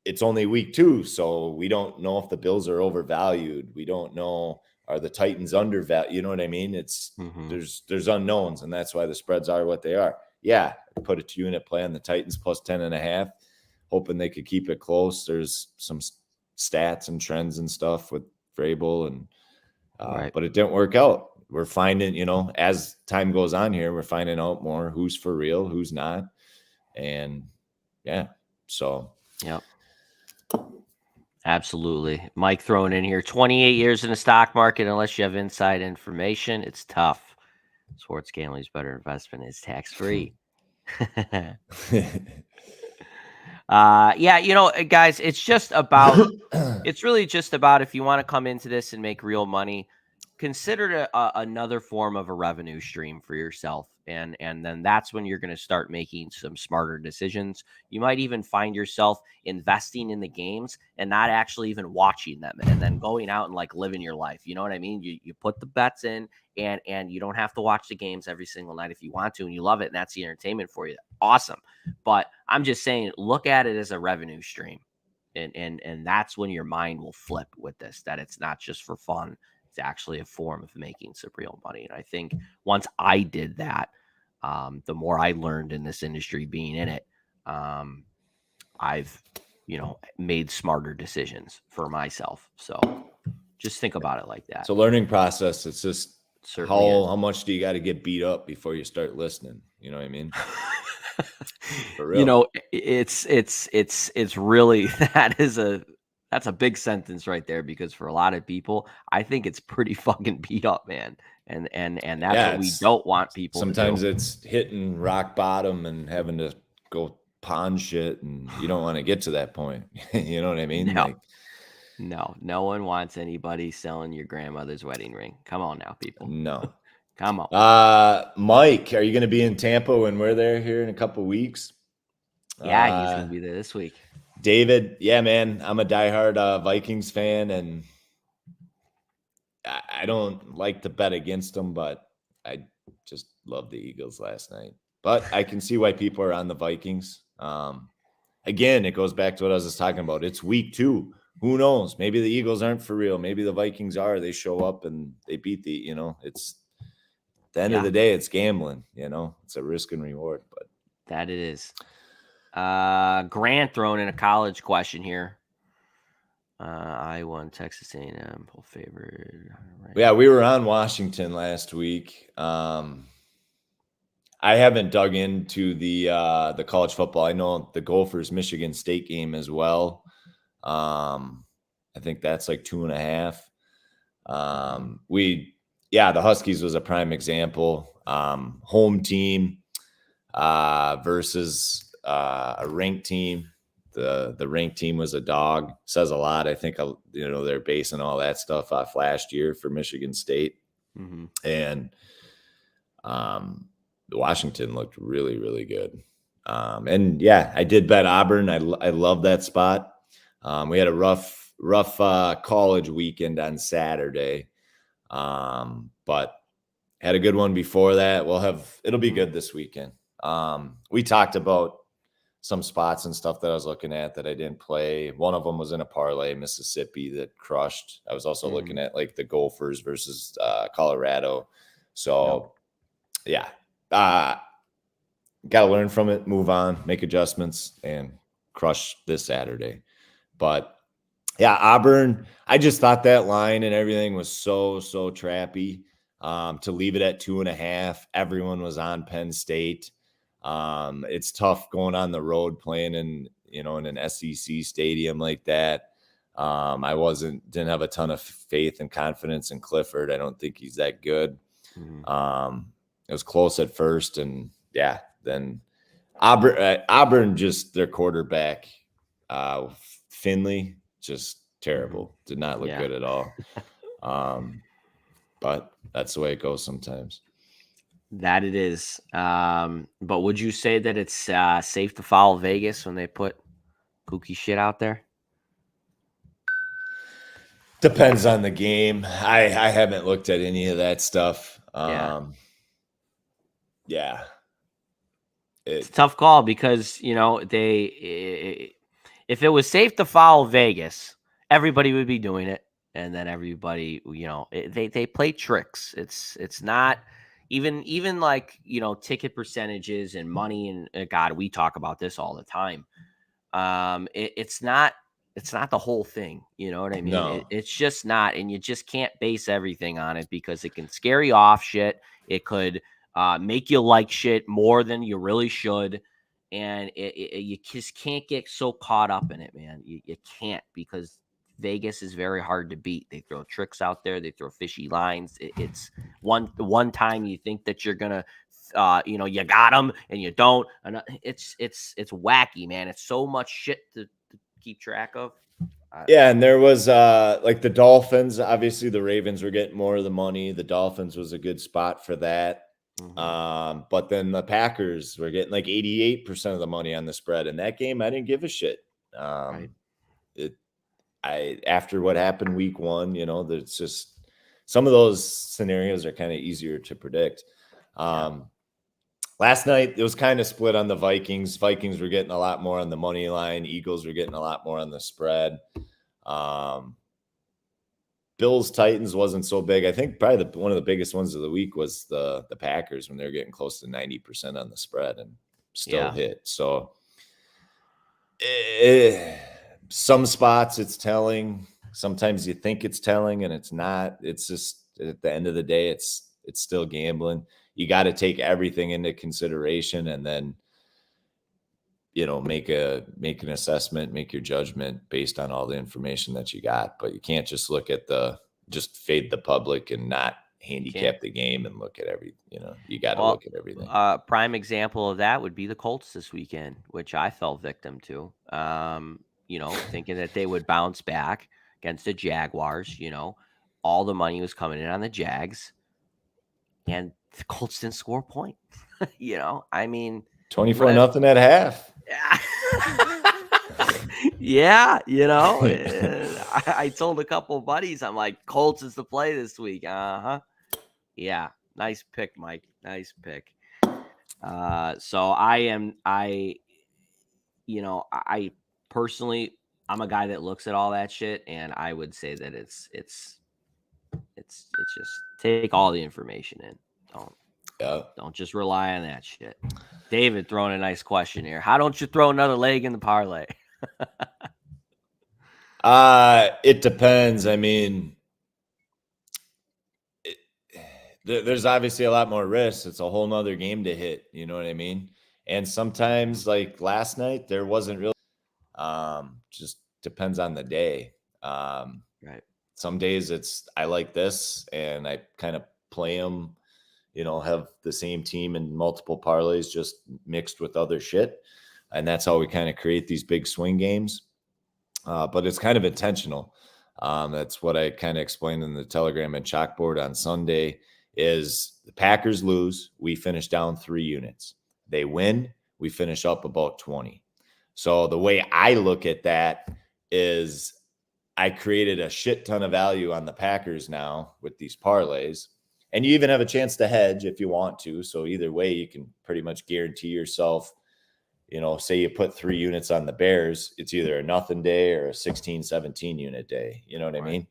It's only week 2, so we don't know if the Bills are overvalued. We don't know, are the Titans undervalued? You know what I mean? Hmm. There's unknowns, and that's why the spreads are what they are. Yeah, put a 2-unit play on the Titans plus 10.5, hoping they could keep it close. There's some stats and trends and stuff with Vrabel, and Right. but it didn't work out. We're finding, as time goes on here, we're finding out more who's for real, who's not, and yeah, so. Yep. Absolutely. Mike throwing in here 28 years in the stock market. Unless you have inside information, it's tough. Sports gambling's better investment. Is tax free. Yeah, guys, it's really just about if you want to come into this and make real money, consider it another form of a revenue stream for yourself, and then that's when you're going to start making some smarter decisions. You might even find yourself investing in the games and not actually even watching them, and then going out and like living your life. You know what I mean? You put the bets in, and you don't have to watch the games every single night if you want to, and you love it, and that's the entertainment for you. Awesome. But I'm just saying, look at it as a revenue stream. And that's when your mind will flip with this, that it's not just for fun. It's actually a form of making some real money. And I think once I did that, the more I learned in this industry being in it, I've, made smarter decisions for myself. So just think about it like that. It's a learning process. It's just Certainly how much do you got to get beat up before you start listening? You know what I mean? For real. It's really that's a big sentence right there, because for a lot of people, I think it's pretty fucking beat up, man. And that's what we don't want people sometimes to do. It's hitting rock bottom and having to go pawn shit, and you don't want to get to that point. You know what I mean? No. No one wants anybody selling your grandmother's wedding ring. Come on now, people. No. Come on. Mike, are you going to be in Tampa when we're there here in a couple of weeks? Yeah, he's going to be there this week. David, yeah, man, I'm a diehard Vikings fan, and I don't like to bet against them, but I just love the Eagles last night. But I can see why people are on the Vikings. Again, it goes back to what I was just talking about. It's week 2. Who knows? Maybe the Eagles aren't for real. Maybe the Vikings are. They show up and they beat it's the end of the day, it's gambling, it's a risk and reward. But that it is. Grant throwing in a college question here. I won Texas A&M, full favorite. Right. Yeah, we were on Washington last week. I haven't dug into the college football. I know the Gophers Michigan State game as well. I think that's like 2.5. The Huskies was a prime example. Home team versus a ranked team. The ranked team was a dog. Says a lot. I think they're basing all that stuff off last year for Michigan State, and Washington looked really, really good. And yeah, I did bet Auburn. I love that spot. We had a rough college weekend on Saturday, but had a good one before that. It'll be good this weekend. We talked about some spots and stuff that I was looking at that I didn't play. One of them was in a parlay, Mississippi, that crushed. I was also looking at like the Gophers versus Colorado. So yeah, got to learn from it, move on, make adjustments, and crush this Saturday. But yeah, Auburn, I just thought that line and everything was so trappy. To leave it at 2.5, everyone was on Penn State. It's tough going on the road playing in an SEC stadium like that. I didn't have a ton of faith and confidence in Clifford. I don't think he's that good. It was close at first, and yeah, then Auburn just their quarterback, Finley, just terrible. Did not look good at all. But that's the way it goes sometimes. That it is. But would you say that it's safe to follow Vegas when they put kooky shit out there? Depends on the game. I haven't looked at any of that stuff. Yeah. It's a tough call because, if it was safe to follow Vegas, everybody would be doing it. And then everybody, they play tricks. It's not even like, ticket percentages and money. And God, we talk about this all the time. It's not the whole thing. You know what I mean? No. It's just not. And you just can't base everything on it because it can scare you off shit. It could make you like shit more than you really should. And you just can't get so caught up in it, man. You can't, because Vegas is very hard to beat. They throw tricks out there. They throw fishy lines. It's one time you think that you're gonna, you got them and you don't. And it's wacky, man. It's so much shit to keep track of. Yeah, and there was like the Dolphins. Obviously, the Ravens were getting more of the money. The Dolphins was a good spot for that. But then the Packers were getting like 88% of the money on the spread. In that game, I didn't give a shit. Right. After what happened week 1, there's just some of those scenarios are kind of easier to predict. Last night, it was kind of split on the Vikings. Vikings were getting a lot more on the money line. Eagles were getting a lot more on the spread. Bills Titans wasn't so big. I think probably one of the biggest ones of the week was the Packers when they were getting close to 90% on the spread and still hit. So some spots it's telling. Sometimes you think it's telling and it's not. It's just at the end of the day, it's still gambling. You got to take everything into consideration and then make an assessment, make your judgment based on all the information that you got. But you can't just look at just fade the public and not handicap the game and look at you got to look at everything. Prime example of that would be the Colts this weekend, which I fell victim to. Thinking that they would bounce back against the Jaguars. All the money was coming in on the Jags, and the Colts didn't score a point. I mean, 24-0 at half. Yeah, I told a couple of buddies, I'm like, Colts is the play this week. Yeah, nice pick, Mike. Nice pick. So I personally, I'm a guy that looks at all that shit, and I would say that it's just take all the information in. Don't just rely on that shit. David throwing a nice question here. How don't you throw another leg in the parlay? It depends. I mean, there's obviously a lot more risk. It's a whole nother game to hit. You know what I mean? And sometimes, like last night, there wasn't really. Just depends on the day. Right. Some days I like this, and I kind of play them. Have the same team in multiple parlays, just mixed with other shit, and that's how we kind of create these big swing games. But it's kind of intentional. That's what I kind of explained in the Telegram and Chalkboard on Sunday. Is the Packers lose, we finish down 3 units. They win, we finish up about 20. So the way I look at that is I created a shit ton of value on the Packers now with these parlays. And you even have a chance to hedge if you want to. So either way, you can pretty much guarantee yourself, say you put 3 units on the Bears, it's either a nothing day or a 16, 17 unit day. You know what I mean?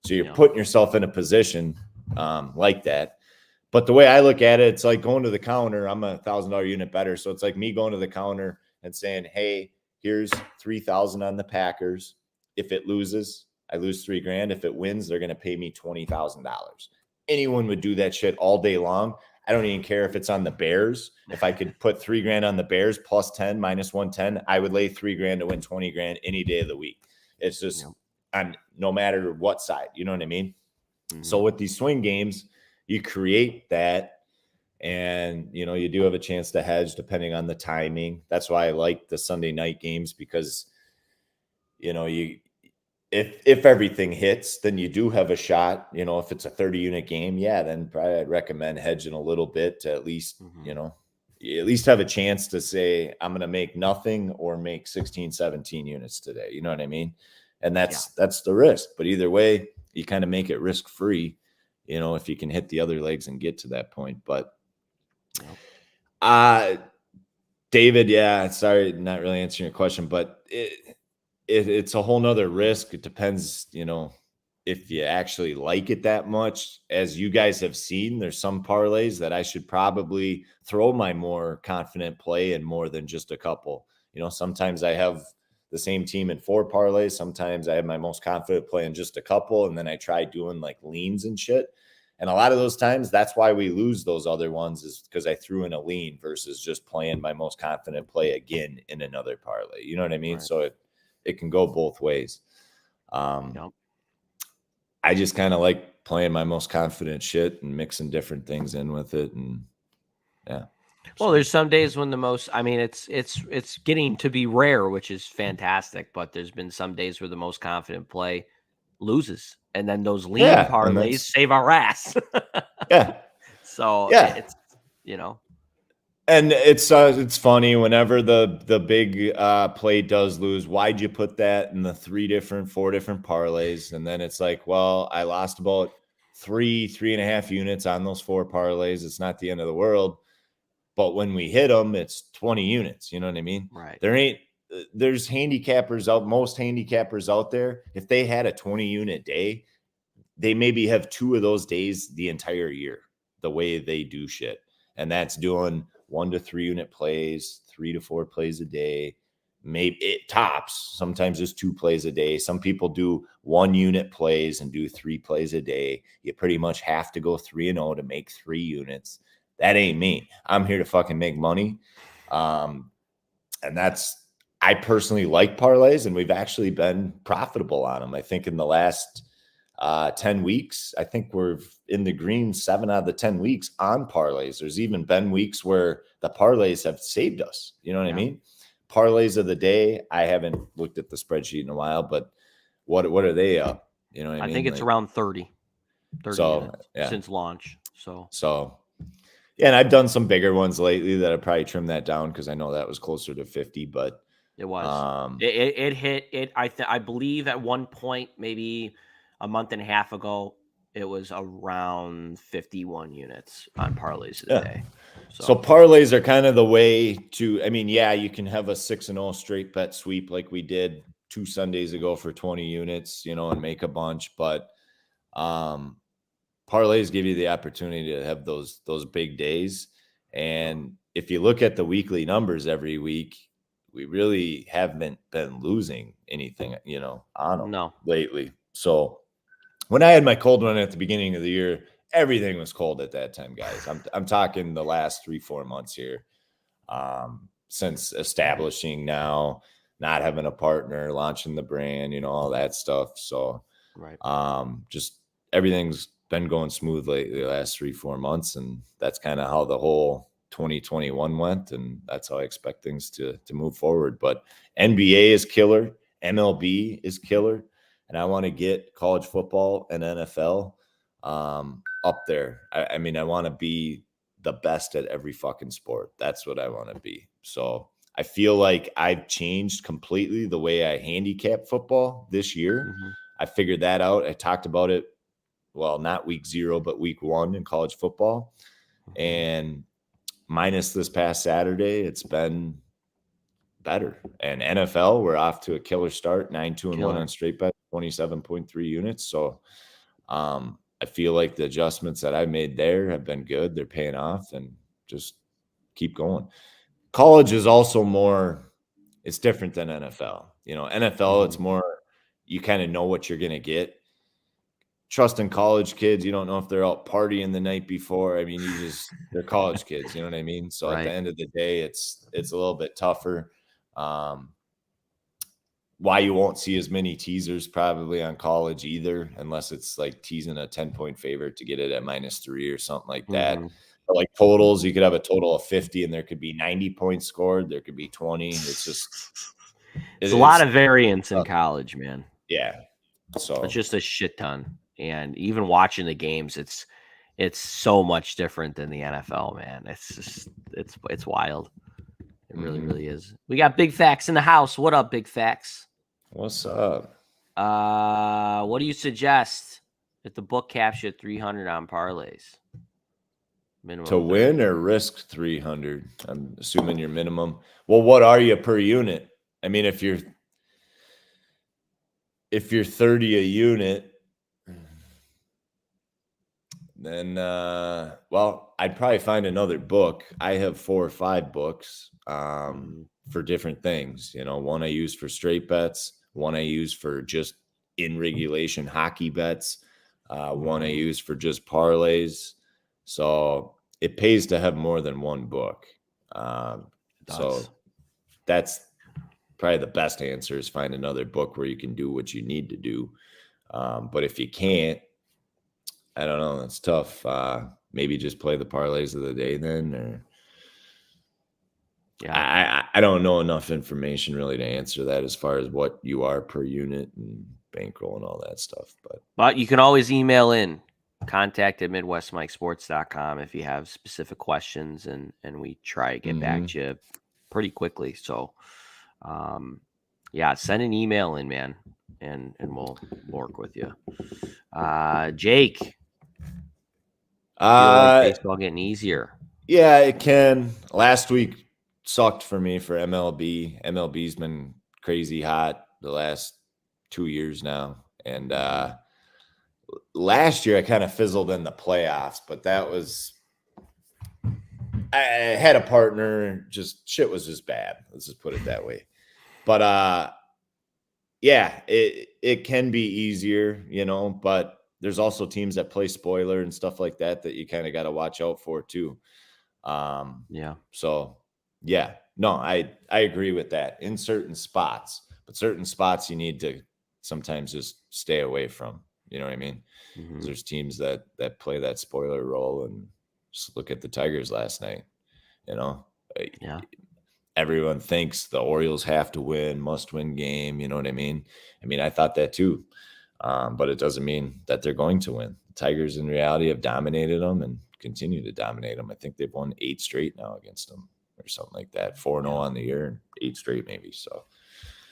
So you're putting yourself in a position like that. But the way I look at it, it's like going to the counter. I'm a $1,000 unit better. So it's like me going to the counter and saying, hey, here's 3,000 on the Packers. If it loses, I lose $3,000. If it wins, they're going to pay me $20,000. Anyone would do that shit all day long. I don't even care if it's on the Bears. If I could put $3,000 on the Bears plus 10 minus 110, I would lay $3,000 to win $20,000 any day of the week. It's just on no matter what side. You know what I mean? Mm-hmm. So with these swing games, you create that, and you do have a chance to hedge depending on the timing. That's why I like the Sunday night games, because if everything hits, then you do have a shot. If it's a 30-unit game, then probably I'd recommend hedging a little bit to at least, you at least have a chance to say, I'm going to make nothing or make 16, 17 units today. You know what I mean? And that's the risk. But either way, you kind of make it risk-free, if you can hit the other legs and get to that point. But David, sorry, not really answering your question, but it's a whole nother risk. It depends, if you actually like it that much. As you guys have seen, there's some parlays that I should probably throw my more confident play in more than just a couple. Sometimes I have the same team in 4 parlays. Sometimes I have my most confident play in just a couple, and then I try doing like leans and shit. And a lot of those times, that's why we lose those other ones, is because I threw in a lean versus just playing my most confident play again in another parlay. You know what I mean? Right. So it can go both ways. I just kind of like playing my most confident shit and mixing different things in with it. And Well, So there's some days when it's getting to be rare, which is fantastic. But there's been some days where the most confident play loses, and then those lean yeah, and parlays that's save our ass. yeah, So yeah. it's And it's funny whenever the big play does lose. Why'd you put that in the 4 different parlays? And then it's like, well, I lost about 3.5 units on those 4 parlays. It's not the end of the world. But when we hit them, it's 20 units. You know what I mean? right. There's handicappers out, most handicappers out there. If they had a 20-unit day, they maybe have 2 of those days the entire year, the way they do shit. And that's doing 1 to 3 unit plays, 3 to 4 plays a day. Maybe it tops. Sometimes it's 2 plays a day. Some people do 1 unit plays and do 3 plays a day. You pretty much have to go 3-0 to make 3 units. That ain't me. I'm here to fucking make money. And I personally like parlays, and we've actually been profitable on them. I think in the last 10 weeks, I think we're in the green 7 out of the 10 weeks on parlays. There's even been weeks where the parlays have saved us. You know what I mean? Parlays of the day. I haven't looked at the spreadsheet in a while, but what are they up? You know what I mean? think it's around 30 so units yeah. since launch. So yeah, and I've done some bigger ones lately that I probably trimmed that down because I know that was closer to 50, but it was. It hit it. I believe at one point, maybe a month and a half ago, it was around 51 units on parlays of the day. So parlays are kind of the way to. I mean, yeah, you can have a 6-0 straight bet sweep like we did 2 Sundays ago for 20 units, and make a bunch. But parlays give you the opportunity to have those big days. And if you look at the weekly numbers every week, we really haven't been losing anything, on them lately. So when I had my cold run at the beginning of the year, everything was cold at that time, guys. I'm talking the last 3-4 months here, since establishing now, not having a partner, launching the brand, all that stuff. So, just everything's been going smooth lately the last 3-4 months, and that's kind of how the whole 2021 went, and that's how I expect things to move forward. But NBA is killer, MLB is killer, and I want to get college football and NFL up there. I mean, I want to be the best at every fucking sport. That's what I want to be. So I feel like I've changed completely the way I handicap football this year. I figured that out. I talked about it, well, not week 0, but week 1 in college football. And minus this past Saturday, it's been better. And NFL, we're off to a killer start, 9-2-1 on straight bet, 27.3 units. So I feel like the adjustments that I made there have been good. They're paying off, and just keep going. College is also more, it's different than NFL. NFL, it's more, you kind of know what you're going to get. Trusting college kids, you don't know if they're out partying the night before. I mean, they're college kids, you know what I mean? So at the end of the day, it's a little bit tougher. Why you won't see as many teasers probably on college either, unless it's like teasing a 10-point favorite to get it at -3 or something like that. But like totals, you could have a total of 50 and there could be 90 points scored. There could be 20. It's just, it's a lot of variance in college, man. Yeah. So it's just a shit ton. And even watching the games, it's so much different than the NFL, man. It's just, it's wild. It really, really is. We got Big Facts in the house. What up, Big Facts? What's up? What do you suggest if the book caps you at 300 on parlays? Minimum to 30. Win or risk 300? I'm assuming your minimum. Well, what are you per unit? I mean, if you're 30 a unit, then well, I'd probably find another book. I have 4 or 5 books for different things. One I use for straight bets, one I use for just in regulation hockey bets, one I use for just parlays. So it pays to have more than one book. So that's probably the best answer, is find another book where you can do what you need to do. But if you can't, I don't know, that's tough. Maybe just play the parlays of the day then, or Yeah. I don't know enough information really to answer that as far as what you are per unit and bankroll and all that stuff. But you can always email in contact@midwestmikesports.com if you have specific questions, and we try to get back to you pretty quickly. So, yeah, send an email in, man, and we'll work with you. Jake, feel like baseball getting easier. Yeah, it can. Last week sucked for me for MLB. MLB's been crazy hot the last 2 years now. And last year I kind of fizzled in the playoffs, but that was I had a partner, just shit was just bad. Let's just put it that way. But yeah, it can be easier, but there's also teams that play spoiler and stuff like that you kind of got to watch out for too. Yeah. So yeah, no, I agree with that in certain spots, but certain spots you need to sometimes just stay away from. You know what I mean? Mm-hmm. There's teams that play that spoiler role, and just look at the Tigers last night. Yeah. Everyone thinks the Orioles have to win, must win game. You know what I mean? I thought that too. But it doesn't mean that they're going to win. The Tigers in reality have dominated them and continue to dominate them. I think they've won 8 straight now against them or something like that. 4-0 on the year and 8 straight maybe. So,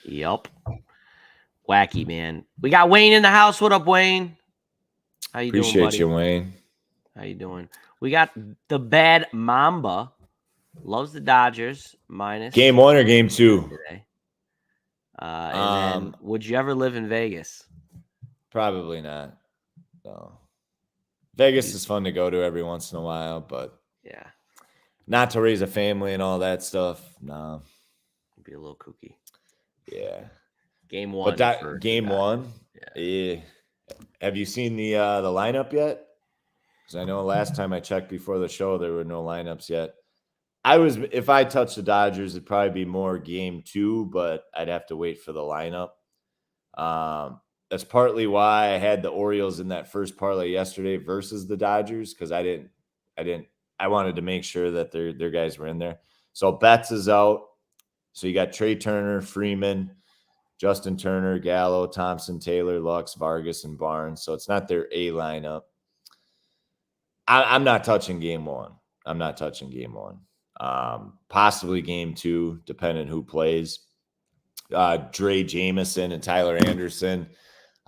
yep. Wacky, man. We got Wayne in the house. What up, Wayne? How you doing, buddy? Appreciate you, Wayne. How you doing? We got the Bad Mamba. Loves the Dodgers minus game 1 or game 2 today. And then, would you ever live in Vegas? Probably not. No. Vegas is fun to go to every once in a while, but yeah, not to raise a family and all that stuff. No, it'd be a little kooky. Yeah. Game 1. But game 1. Yeah. Have you seen the lineup yet? Because I know last time I checked before the show, there were no lineups yet. If I touched the Dodgers, it'd probably be more game 2, but I'd have to wait for the lineup. That's partly why I had the Orioles in that first parlay yesterday versus the Dodgers, because I wanted to make sure that their guys were in there. So Betts is out. So you got Trey Turner, Freeman, Justin Turner, Gallo, Thompson, Taylor, Lux, Vargas, and Barnes. So it's not their A lineup. I'm not touching game 1. I'm not touching game 1. Possibly game 2, depending who plays. Dre Jameson and Tyler Anderson.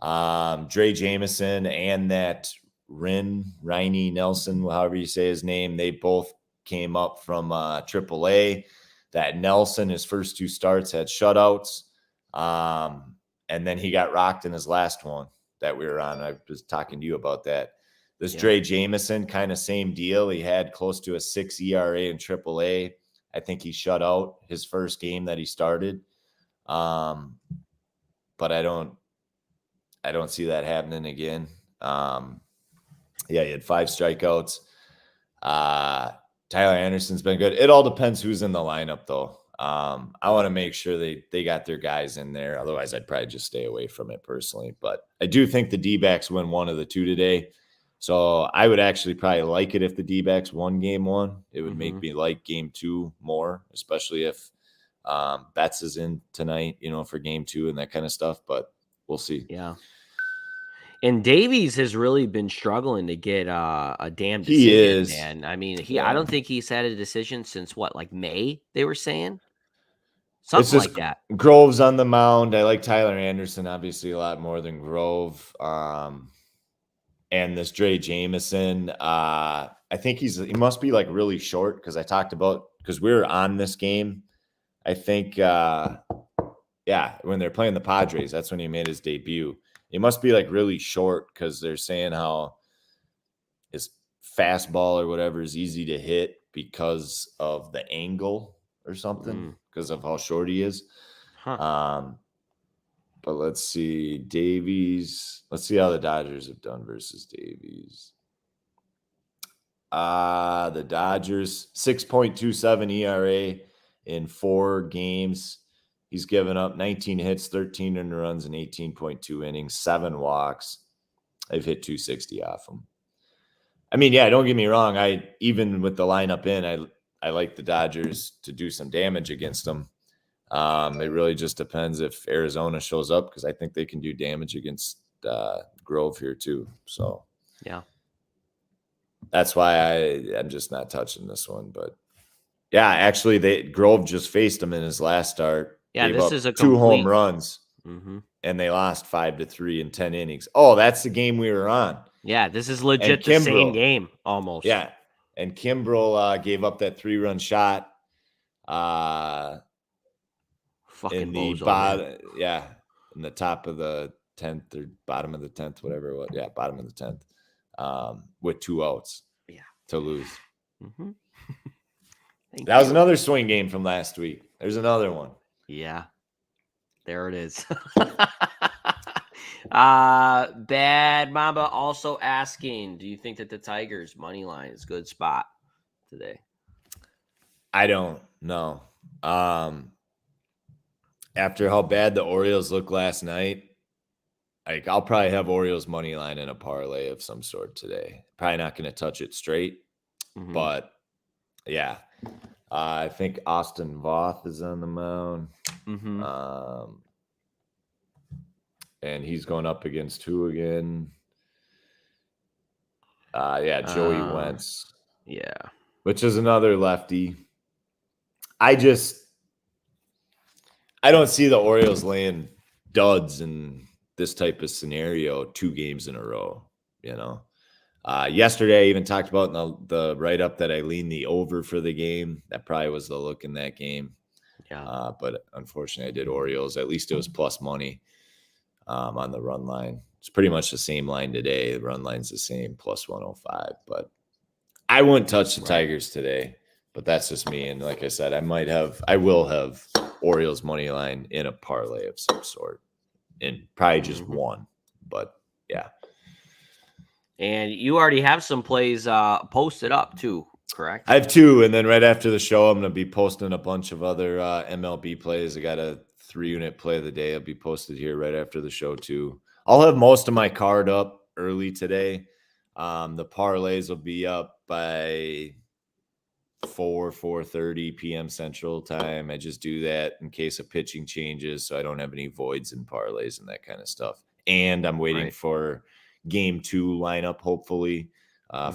Dre Jameson and that Riney Nelson, however you say his name, they both came up from AAA. That Nelson, his first 2 starts had shutouts. And then he got rocked in his last one that we were on. I was talking to you about that. This Dre Jameson, kind of same deal. He had close to a 6 ERA in AAA. I think he shut out his first game that he started. But I don't see that happening again. He had 5 strikeouts. Tyler Anderson's been good. It all depends who's in the lineup, though. I want to make sure they got their guys in there. Otherwise, I'd probably just stay away from it personally. But I do think the D-backs win one of the 2 today. So I would actually probably like it if the D-backs won game 1. It would make me like game 2 more, especially if Betts is in tonight, for game 2 and that kind of stuff. But we'll see. Yeah. And Davies has really been struggling to get a damn decision, he is. man. I don't think he's had a decision since like May, they were saying? Something like that. Grove's on the mound. I like Tyler Anderson, obviously, a lot more than Grove. And this Dre Jameson, I think he must be like really short, because I talked about, because we were on this game. I think, when they're playing the Padres, that's when he made his debut. He must be like really short, because they're saying how his fastball or whatever is easy to hit because of the angle or something, because of how short he is. But let's see, Davies. Let's see how the Dodgers have done versus Davies. The Dodgers, 6.27 ERA in 4 games. He's given up 19 hits, 13 earned runs, and 18.2 innings, 7 walks. I've hit 260 off him. Don't get me wrong. Even with the lineup in, I like the Dodgers to do some damage against them. It really just depends if Arizona shows up, because I think they can do damage against Grove here too. So Yeah. that's why I'm just not touching this one. But yeah, actually, Grove just faced him in his last start. Yeah, Gave this up is a 2 home complete. runs, Mm-hmm. and they lost 5-3 in 10 innings. Oh, that's the game we were on. Yeah, this is And legit the same game almost. Yeah, and Kimbrel gave up that 3-run shot. Fucking In the bozo, man. bottom, yeah, in the top of the 10th or bottom of the 10th, whatever it was. Yeah, bottom of the 10th, with 2 outs. Yeah. To lose. Mm-hmm. That was another swing game from last week. There's another one. Yeah. There it is. Bad Mamba also asking, do you think that the Tigers money line is a good spot today? I don't know. After how bad the Orioles looked last night, like, I'll probably have Orioles money line in a parlay of some sort today. Probably not going to touch it straight, but yeah. I think Austin Voth is on the mound. And he's going up against who again? Joey Wentz. Yeah. Which is another lefty. I don't see the Orioles laying duds in this type of scenario 2 games in a row, you know. Yesterday, I even talked about in the write-up that I leaned the over for the game. That probably was the look in that game. Yeah. But unfortunately, I did Orioles. At least it was plus money on the run line. It's pretty much the same line today. The run line's the same, plus 105. But I wouldn't touch the Tigers today. But that's just me. And like I said, I will have Orioles money line in a parlay of some sort. And probably just one. But yeah. And you already have some plays posted up too, correct? I have 2, and then right after the show, I'm going to be posting a bunch of other MLB plays. I got a 3-unit play of the day. I'll be posted here right after the show too. I'll have most of my card up early today. The parlays will be up by 4:30 p.m. Central Time. I just do that in case of pitching changes, so I don't have any voids in parlays and that kind of stuff. And I'm waiting for game 2 lineup, hopefully,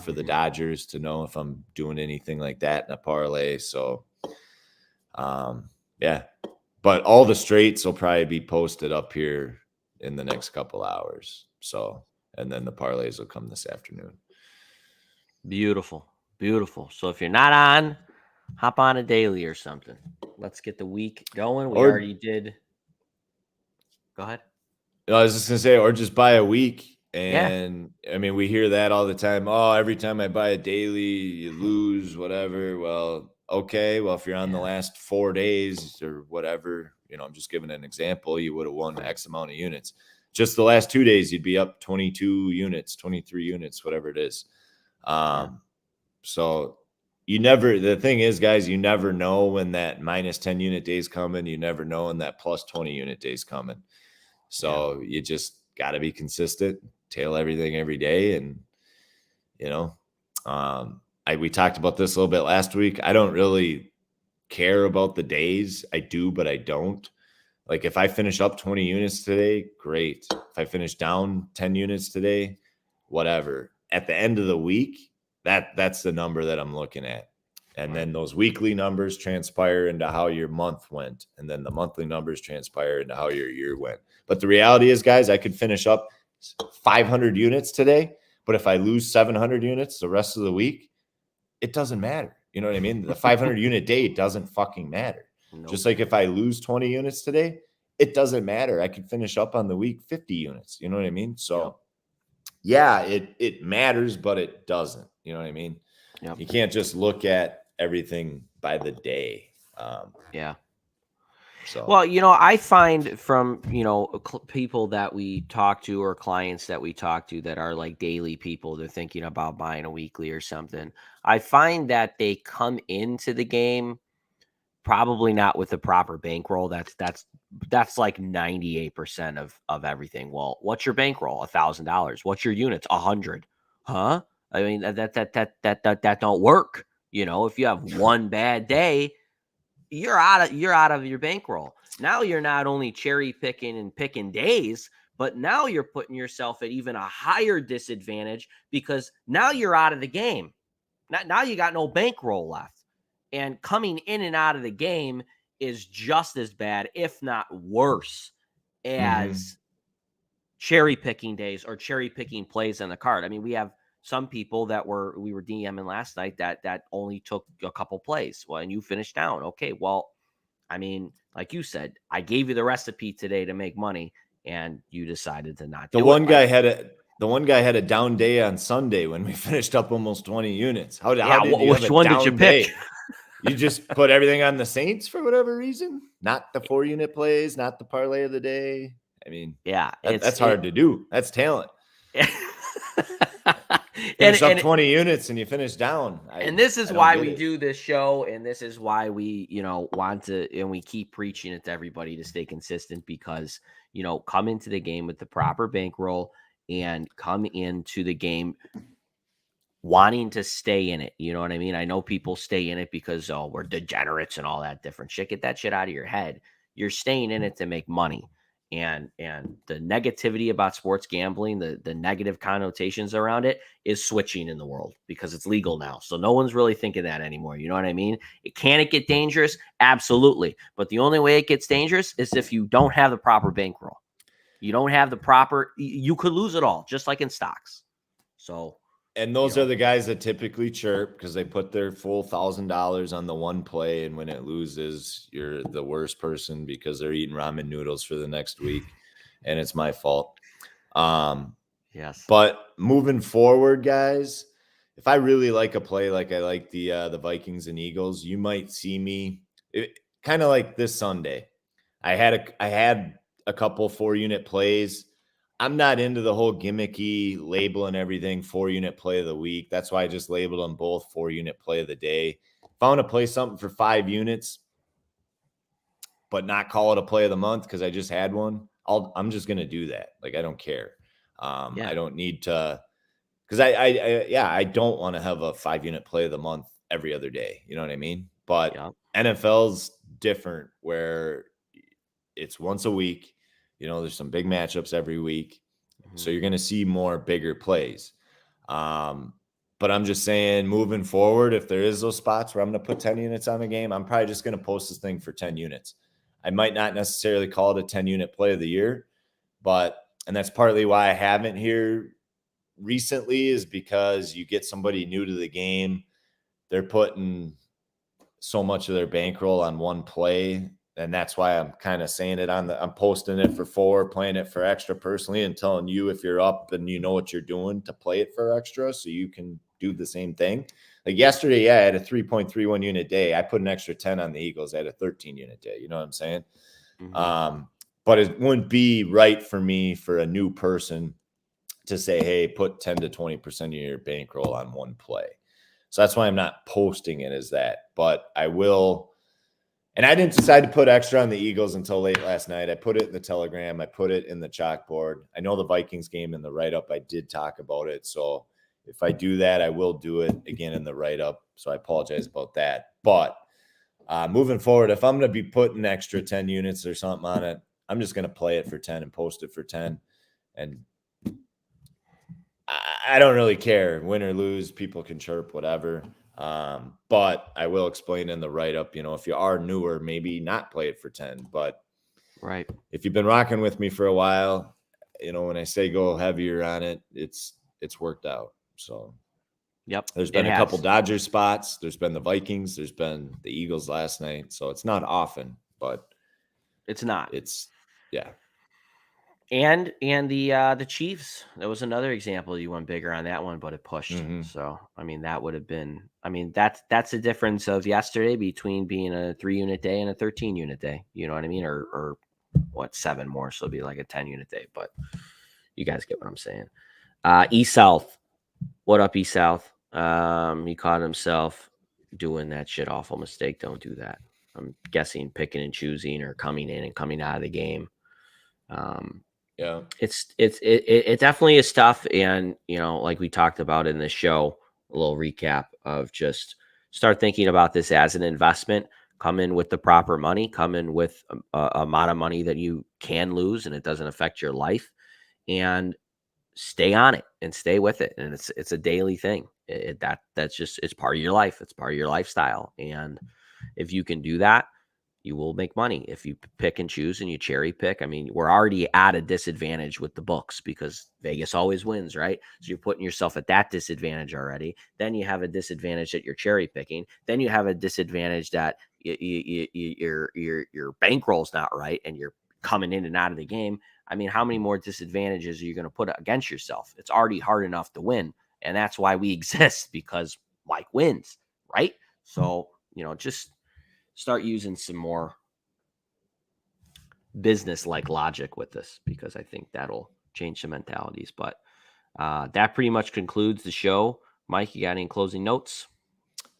for the Dodgers to know if I'm doing anything like that in a parlay. So, yeah. But all the straights will probably be posted up here in the next couple hours. So, and then the parlays will come this afternoon. Beautiful. Beautiful. So if you're not on, hop on a daily or something. Let's get the week going. We already did. Go ahead. I was just going to say, or just buy a week. And I mean, we hear that all the time. Oh, every time I buy a daily, you lose, whatever. Well, okay. Well, if you're on the last 4 days or whatever, I'm just giving an example, you would have won X amount of units. Just the last 2 days, you'd be up 22 units, 23 units, whatever it is. So the thing is, guys, you never know when that minus 10 unit day is coming. You never know when that plus 20 unit day is coming. So you just got to be consistent, tail everything every day. And, we talked about this a little bit last week. I don't really care about the days. I do, but I don't. Like, if I finish up 20 units today, great. If I finish down 10 units today, whatever. At the end of the week, that's the number that I'm looking at. And then those weekly numbers transpire into how your month went. And then the monthly numbers transpire into how your year went. But the reality is, guys, I could finish up 500 units today. But if I lose 700 units the rest of the week, it doesn't matter. You know what I mean? The 500 unit day doesn't fucking matter. Nope. Just like if I lose 20 units today, it doesn't matter. I could finish up on the week 50 units. You know what I mean? So, yeah, it matters, but it doesn't. You know what I mean? Yep. You can't just look at everything by the day. So, well, I find from, people that we talk to or clients that we talk to that are like daily people, they're thinking about buying a weekly or something. I find that they come into the game probably not with the proper bankroll. That's like 98% of everything. Well, what's your bankroll? $1,000. What's your units? 100. Huh? I mean, that don't work. If you have one bad day, you're out of your bankroll. Now you're not only cherry picking and picking days, but now you're putting yourself at even a higher disadvantage because now you're out of the game. Now you got no bankroll left. And coming in and out of the game is just as bad, if not worse, as cherry picking days or cherry picking plays on the card. I mean, we have some people that we were DMing last night that only took a couple plays. Well, and you finished down. Okay, well, I mean, like you said, I gave you the recipe today to make money, and you decided to not The do one it. guy had a down day on Sunday when we finished up almost 20 units. How did you have which a one down did you pick? day? You just put everything on the Saints for whatever reason? Not the 4-unit plays, not the parlay of the day. I mean, Yeah, that's hard to do. That's talent. and Finish up 20 units and you finish down. And this is why we do this show, and this is why we, want to, and we keep preaching it to everybody to stay consistent because, come into the game with the proper bankroll and come into the game wanting to stay in it. You know what I mean? I know people stay in it because, we're degenerates and all that different shit. Get that shit out of your head. You're staying in it to make money. And the negativity about sports gambling, the negative connotations around it is switching in the world because it's legal now. So no one's really thinking that anymore. You know what I mean? Can it get dangerous? Absolutely. But the only way it gets dangerous is if you don't have the proper bankroll. You don't have the proper, you could lose it all, just like in stocks. So. And those are the guys that typically chirp because they put their full $1,000 on the one play. And when it loses, you're the worst person because they're eating ramen noodles for the next week. And it's my fault. Yes. But moving forward, guys, if I really like a play, like I like the Vikings and Eagles, you might see me kind of like this Sunday. I had a couple 4-unit plays. I'm not into the whole gimmicky labeling everything 4-unit play of the week. That's why I just labeled them both 4-unit play of the day. If I want to play something for 5 units, but not call it a play of the month because I just had one, I'm just going to do that. Like, I don't care. I don't need to, because I don't want to have a 5-unit play of the month every other day. You know what I mean? But NFL's different where it's once a week. There's some big matchups every week. So you're going to see more bigger plays. But I'm just saying, moving forward, if there is those spots where I'm going to put 10 units on a game, I'm probably just going to post this thing for 10 units. I might not necessarily call it a 10-unit play of the year, and that's partly why I haven't here recently is because you get somebody new to the game. They're putting so much of their bankroll on one play. And that's why I'm kind of saying it I'm posting it for 4, playing it for extra personally, and telling you if you're up and you know what you're doing to play it for extra so you can do the same thing. Like yesterday, I had a 3.31 unit day. I put an extra 10 on the Eagles. I had a 13 unit day. You know what I'm saying? But it wouldn't be right for me for a new person to say, hey, put 10 to 20% of your bankroll on one play. So that's why I'm not posting it as that. But I will. And I didn't decide to put extra on the Eagles until late last night. I put it in the Telegram. I put it in the chalkboard. I know the Vikings game in the write-up, I did talk about it. So if I do that, I will do it again in the write-up. So I apologize about that. But moving forward, if I'm going to be putting extra 10 units or something on it, I'm just going to play it for 10 and post it for 10. And I don't really care. Win or lose, people can chirp, whatever. But I will explain in the write-up, if you are newer, maybe not play it for 10. But right, if you've been rocking with me for a while, when I say go heavier on it, it's worked out. So there's been a couple Dodgers spots. There's been the Vikings. There's been the Eagles last night. So it's not often, but it's not. Yeah. And the Chiefs, that was another example. You went bigger on that one, but it pushed. So, I mean, that would have been, that's the difference of yesterday between being a 3-unit day and a 13-unit day. You know what I mean? Or what, 7 more. So it'd be like a 10-unit day, but you guys get what I'm saying. East South. What up, East South? He caught himself doing that shit awful mistake. Don't do that. I'm guessing picking and choosing or coming in and coming out of the game. Yeah, it definitely is tough. And, like we talked about in this show, a little recap of just start thinking about this as an investment. Come in with the proper money, come in with a amount of money that you can lose and it doesn't affect your life, and stay on it and stay with it. And it's a daily thing. That's just, it's part of your life. It's part of your lifestyle. And if you can do that, you will make money. If you pick and choose and you cherry pick, I mean, we're already at a disadvantage with the books because Vegas always wins, right? So you're putting yourself at that disadvantage already. Then you have a disadvantage that you're cherry picking. Then you have a disadvantage that your bankroll's not right and you're coming in and out of the game. I mean, how many more disadvantages are you going to put against yourself? It's already hard enough to win. And that's why we exist, because Mike wins, right? So, just start using some more business like logic with this, because I think that'll change some mentalities. But that pretty much concludes the show. Mike, you got any closing notes?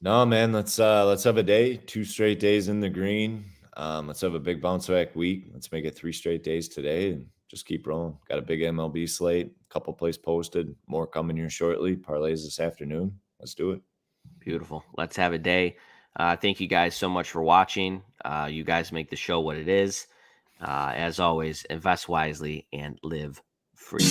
No, man. Let's have a day, 2 straight days in the green. Let's have a big bounce back week. Let's make it 3 straight days today and just keep rolling. Got a big MLB slate, a couple plays posted, more coming here shortly. Parlays this afternoon. Let's do it. Beautiful. Let's have a day. Thank you guys so much for watching. You guys make the show what it is. As always, invest wisely and live free.